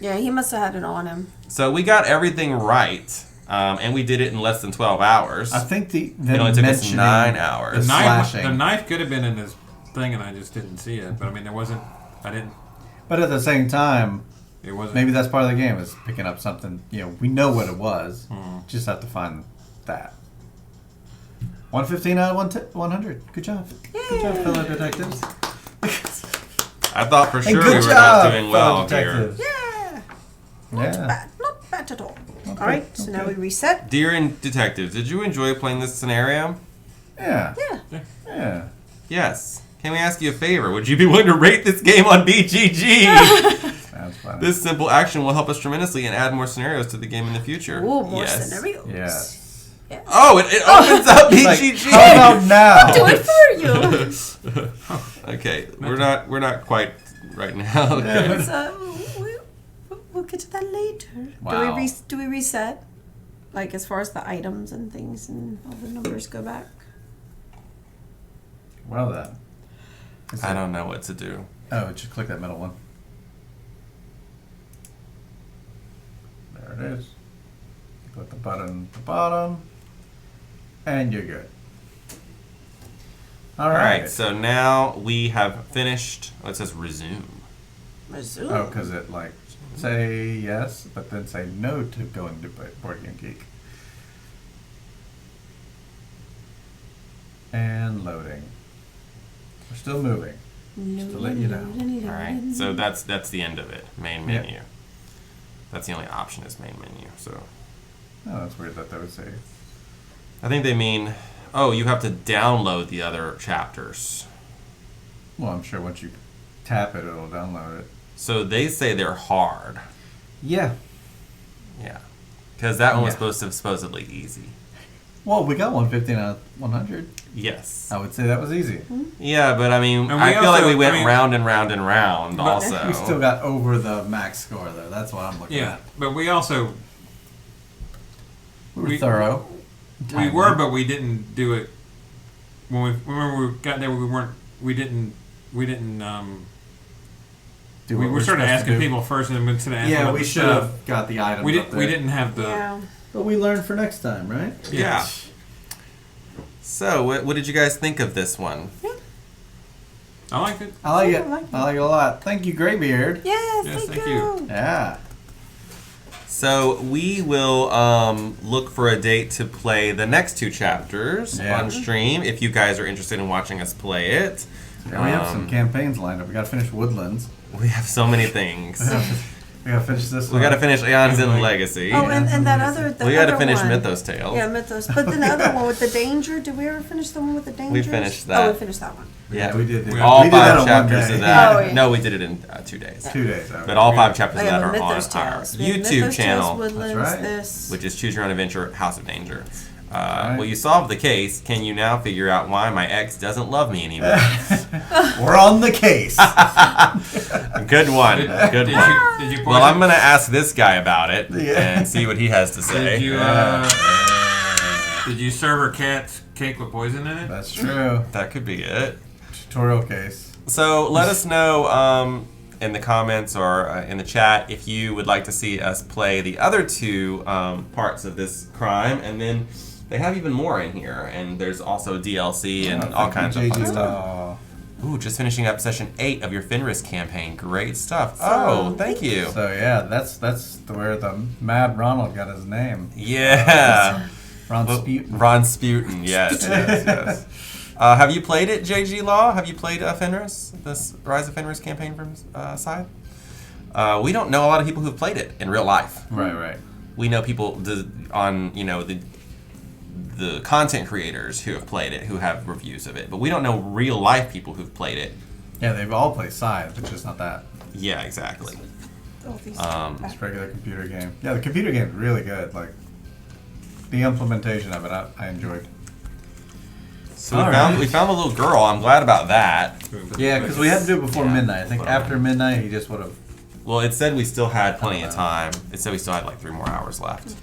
Speaker 3: yeah, he must have had it on him.
Speaker 1: So we got everything right, and we did it in less than 12 hours.
Speaker 4: I think
Speaker 1: It only took us 9
Speaker 4: The
Speaker 1: hours.
Speaker 2: The knife
Speaker 4: slashing.
Speaker 2: could have been in his thing and I just didn't see it. But I mean, there wasn't. I didn't.
Speaker 4: But at the same time,
Speaker 2: It wasn't.
Speaker 4: maybe that's part of the game is picking up something. We know what it was.
Speaker 2: Hmm.
Speaker 4: Just have to find that. 115 out of 100. Good job. Good job, fellow detectives.
Speaker 1: I thought for
Speaker 4: And
Speaker 1: sure we
Speaker 4: good
Speaker 1: were
Speaker 4: job,
Speaker 1: not doing
Speaker 4: fellow
Speaker 1: well here.
Speaker 4: detectives.
Speaker 3: Yeah. Not
Speaker 4: Yeah.
Speaker 3: bad. Not bad at all.
Speaker 4: Okay,
Speaker 3: All right. So now
Speaker 4: okay.
Speaker 3: we reset.
Speaker 1: Dear detectives, did you enjoy playing this scenario?
Speaker 4: Yeah.
Speaker 3: Yeah.
Speaker 4: Yeah.
Speaker 1: Yes. Can we ask you a favor? Would you be willing to rate this game on BGG?
Speaker 4: Sounds fun.
Speaker 1: This simple action will help us tremendously and add more scenarios to the game in the future.
Speaker 3: Ooh, more
Speaker 1: yes.
Speaker 3: scenarios.
Speaker 4: Yes.
Speaker 1: Oh, it opens up BGG.
Speaker 4: How about now?
Speaker 3: Do it for you.
Speaker 1: Okay, we're not quite right now. Okay.
Speaker 3: So we'll get to that later.
Speaker 4: Wow.
Speaker 3: Do we reset? Like as far as the items and things and all the numbers go back?
Speaker 4: Well then. Is
Speaker 1: I
Speaker 4: it-
Speaker 1: don't know what to do.
Speaker 4: Oh, just click that middle one. There it is. Put the button at the bottom. And you're good. All
Speaker 1: All
Speaker 4: right.
Speaker 1: right, so now we have finished. Oh, it says resume.
Speaker 3: Resume.
Speaker 4: Oh, because it say yes, but then say no to going to Board Game Geek. And loading. We're still moving. Just to let you know.
Speaker 1: All right, so that's the end of it. Main
Speaker 4: Yeah.
Speaker 1: menu. That's the only option is main menu. So
Speaker 4: Oh, that's weird that would say.
Speaker 1: I think they mean, oh, you have to download the other chapters.
Speaker 4: Well, I'm sure once you tap it, it'll download it.
Speaker 1: So they say they're hard.
Speaker 4: Yeah.
Speaker 1: Yeah, because that one was
Speaker 4: Yeah.
Speaker 1: supposed to supposedly easy.
Speaker 4: Well, we got 115 out of 100.
Speaker 1: Yes.
Speaker 4: I would say that was easy.
Speaker 1: Yeah, but I mean,
Speaker 2: And we
Speaker 1: I feel like
Speaker 2: also-
Speaker 1: we went
Speaker 2: I mean-
Speaker 1: round and round and round.
Speaker 2: But-
Speaker 1: Also,
Speaker 4: We still got over the max score, though. That's what I'm looking
Speaker 2: Yeah,
Speaker 4: at.
Speaker 2: but we also
Speaker 4: We were thorough.
Speaker 2: we were, but we didn't do it when we remember we got there. We didn't.
Speaker 4: Do
Speaker 2: We
Speaker 4: what
Speaker 2: were
Speaker 4: we're
Speaker 2: sort of
Speaker 4: supposed to
Speaker 2: asking
Speaker 4: do.
Speaker 2: people first, and then instead of asking
Speaker 4: Yeah,
Speaker 2: them
Speaker 4: we
Speaker 2: the
Speaker 4: should
Speaker 2: stuff,
Speaker 4: have got the items
Speaker 2: We
Speaker 4: up
Speaker 2: didn't.
Speaker 4: there.
Speaker 2: We didn't have the.
Speaker 3: Yeah.
Speaker 4: But we learned for next time, right?
Speaker 1: yeah. So, what did you guys think of this one?
Speaker 2: I liked it.
Speaker 4: I like
Speaker 3: Yeah,
Speaker 4: it.
Speaker 3: I like
Speaker 4: I like it a lot. Thank you, Greybeard.
Speaker 3: Yes,
Speaker 2: Yes,
Speaker 3: thank
Speaker 2: thank
Speaker 3: you.
Speaker 2: you.
Speaker 4: Yeah.
Speaker 1: So we will look for a date to play the next two chapters
Speaker 4: Yeah.
Speaker 1: on stream if you guys are interested in watching us play it.
Speaker 4: Yeah, we have some campaigns lined up. We got to finish Woodlands.
Speaker 1: We have so many things.
Speaker 4: We got to finish this
Speaker 1: We
Speaker 4: one.
Speaker 1: got to finish Aeon's End Legacy.
Speaker 3: Oh, and that other. The
Speaker 1: we got to
Speaker 3: other
Speaker 1: finish
Speaker 3: one.
Speaker 1: Mythos Tales.
Speaker 3: Yeah, Mythos. But then the other one with the danger. Did we ever finish the one with the danger?
Speaker 1: We finished that.
Speaker 3: Oh, we finished that one.
Speaker 1: Yeah,
Speaker 4: we did.
Speaker 1: all
Speaker 4: we did that
Speaker 1: 5
Speaker 4: on
Speaker 1: chapters
Speaker 4: 1 day.
Speaker 1: of that.
Speaker 3: Oh, yeah.
Speaker 1: No, we did it in 2 days.
Speaker 4: 2 days. Okay.
Speaker 1: But all 5 chapters
Speaker 3: Oh,
Speaker 1: of
Speaker 3: yeah,
Speaker 1: that
Speaker 3: but
Speaker 1: are on
Speaker 3: Mythos
Speaker 1: our
Speaker 3: Tales. We had
Speaker 1: YouTube
Speaker 3: Mythos
Speaker 1: channel,
Speaker 3: Tales, Woodlands,
Speaker 4: That's right.
Speaker 3: This.
Speaker 1: which is Choose Your Own Adventure, House of Danger.
Speaker 4: right.
Speaker 1: Well, you solved the case. Can you now figure out why my ex doesn't love me anymore?
Speaker 4: We're on the case.
Speaker 1: Good one. Good
Speaker 2: Did
Speaker 1: one.
Speaker 2: you? Did you?
Speaker 1: Well, I'm
Speaker 2: poison-
Speaker 1: going to ask this guy about it
Speaker 4: Yeah.
Speaker 1: and see what he has to say.
Speaker 2: Did you? Did you serve her cat's cake with poison in it?
Speaker 4: That's true.
Speaker 1: That could be it.
Speaker 4: Tutorial case.
Speaker 1: So let us know in the comments or in the chat if you would like to see us play the other 2 parts of this crime, and then they have even more in here, and there's also DLC and all kinds of fun
Speaker 4: JG
Speaker 1: stuff.
Speaker 4: Law.
Speaker 1: Ooh, just finishing up session 8 of your Fenris campaign. Great stuff. Oh, thank you.
Speaker 4: So yeah, that's where the Mad Ronald got his name.
Speaker 1: Yeah.
Speaker 4: Ron Sputin.
Speaker 1: Ron Sputin, yes, yes, yes. Have you played it, JG Law? Have you played Fenris, this Rise of Fenris campaign from Side? We don't know a lot of people who've played it in real life.
Speaker 4: Right.
Speaker 1: We know people on, the content creators who have played it, who have reviews of it, but we don't know real life people who've played it.
Speaker 4: Yeah, they've all played Side, but just not that.
Speaker 1: Yeah, exactly.
Speaker 3: All these
Speaker 4: It's a regular computer game. Yeah, the computer game's really good. Like the implementation of it, I enjoyed.
Speaker 1: So
Speaker 4: All
Speaker 1: we found a little girl. I'm glad about that.
Speaker 4: Yeah, because we had to do it before
Speaker 1: Yeah.
Speaker 4: midnight. I think after midnight, he just would have.
Speaker 1: Well, it said we still had plenty of time. It said we still had like 3 more hours left.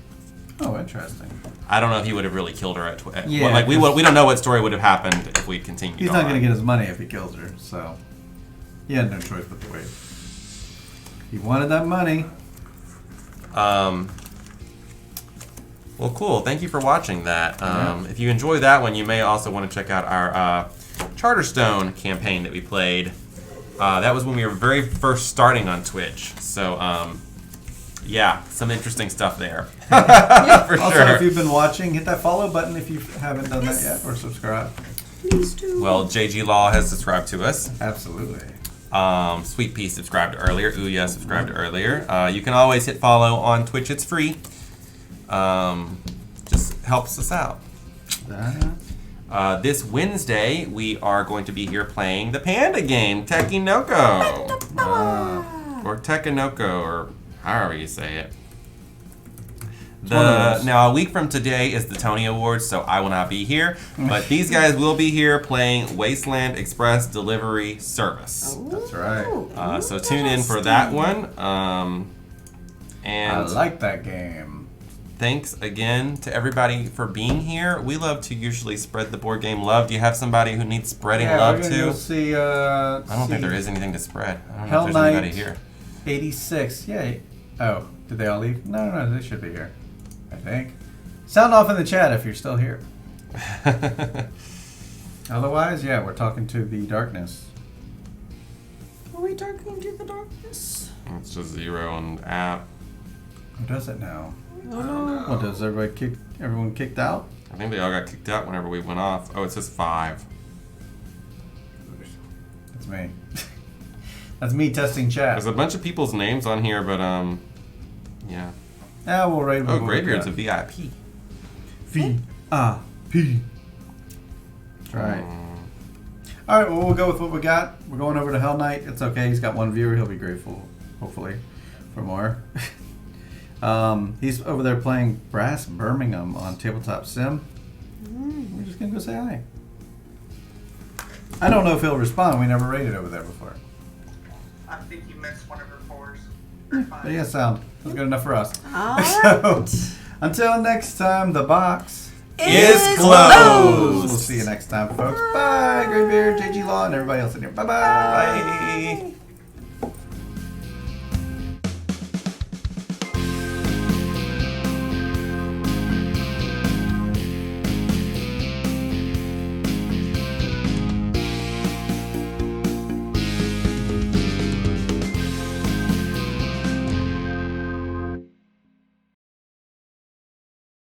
Speaker 4: Oh, interesting.
Speaker 1: I don't know if he would have really killed her at
Speaker 4: Yeah,
Speaker 1: like we don't know what story would have happened if we'd continued.
Speaker 4: He's not going to get his money if he kills her, so he had no choice but to wait. He wanted that money.
Speaker 1: Well, cool. Thank you for watching that. If you enjoy that one, you may also want to check out our Charterstone campaign that we played. That was when we were very first starting on Twitch. So, yeah, some interesting stuff there. For
Speaker 4: Also,
Speaker 1: sure.
Speaker 4: if you've been watching, hit that follow button if you haven't done that yet, or subscribe.
Speaker 3: Please do.
Speaker 1: Well, JG Law has subscribed to us.
Speaker 4: Absolutely.
Speaker 1: Sweet Pea subscribed earlier. Ouya subscribed earlier. You can always hit follow on Twitch. It's free. Just helps us out. This Wednesday, we are going to be here playing the Panda game, Tekinoko. Or Tekinoko, or however you say it. Now, a week from today is the Tony Awards, so I will not be here. But these guys will be here playing Wasteland Express Delivery Service.
Speaker 4: That's right.
Speaker 1: So tune in for that one. And
Speaker 4: I like that game.
Speaker 1: thanks again to everybody for being here. We love to usually spread the board game love. Do you have somebody who needs spreading love
Speaker 4: we're
Speaker 1: to?
Speaker 4: gonna go see.
Speaker 1: I don't think there is anything to spread. I don't
Speaker 4: Hell
Speaker 1: know if there's anybody
Speaker 4: Knight.
Speaker 1: here.
Speaker 4: 86. Yeah. Oh, did they all leave? No, they should be here. I think. Sound off in the chat if you're still here. Otherwise, yeah, we're talking to the darkness.
Speaker 3: Are we talking to the darkness?
Speaker 1: It's just 0 on the app.
Speaker 4: Who does it now?
Speaker 3: Oh no.
Speaker 4: What does everyone kicked out?
Speaker 1: I think they all got kicked out whenever we went off. Oh, it says 5.
Speaker 4: That's me. That's me testing chat.
Speaker 1: There's a bunch of people's names on here, but yeah.
Speaker 4: Yeah, we'll raid.
Speaker 1: Oh, Graveyard's a VIP.
Speaker 4: VIP. That's right. All right, well, we'll go with what we got. We're going over to Hell Knight. It's okay. He's got one viewer. He'll be grateful, hopefully, for more. He's over there playing Brass Birmingham on Tabletop Sim. We're just going to go say hi. I don't know if he'll respond. We never raided over there before.
Speaker 7: I think you missed one of her fours.
Speaker 4: But yeah, sound. That's good enough for us.
Speaker 3: All
Speaker 4: So,
Speaker 3: right.
Speaker 4: until next time, the box
Speaker 1: Is
Speaker 4: closed.
Speaker 1: closed.
Speaker 4: We'll see you next time, folks. Bye, Graybeard, JG Law, and everybody else in here. Bye-bye.
Speaker 1: Bye.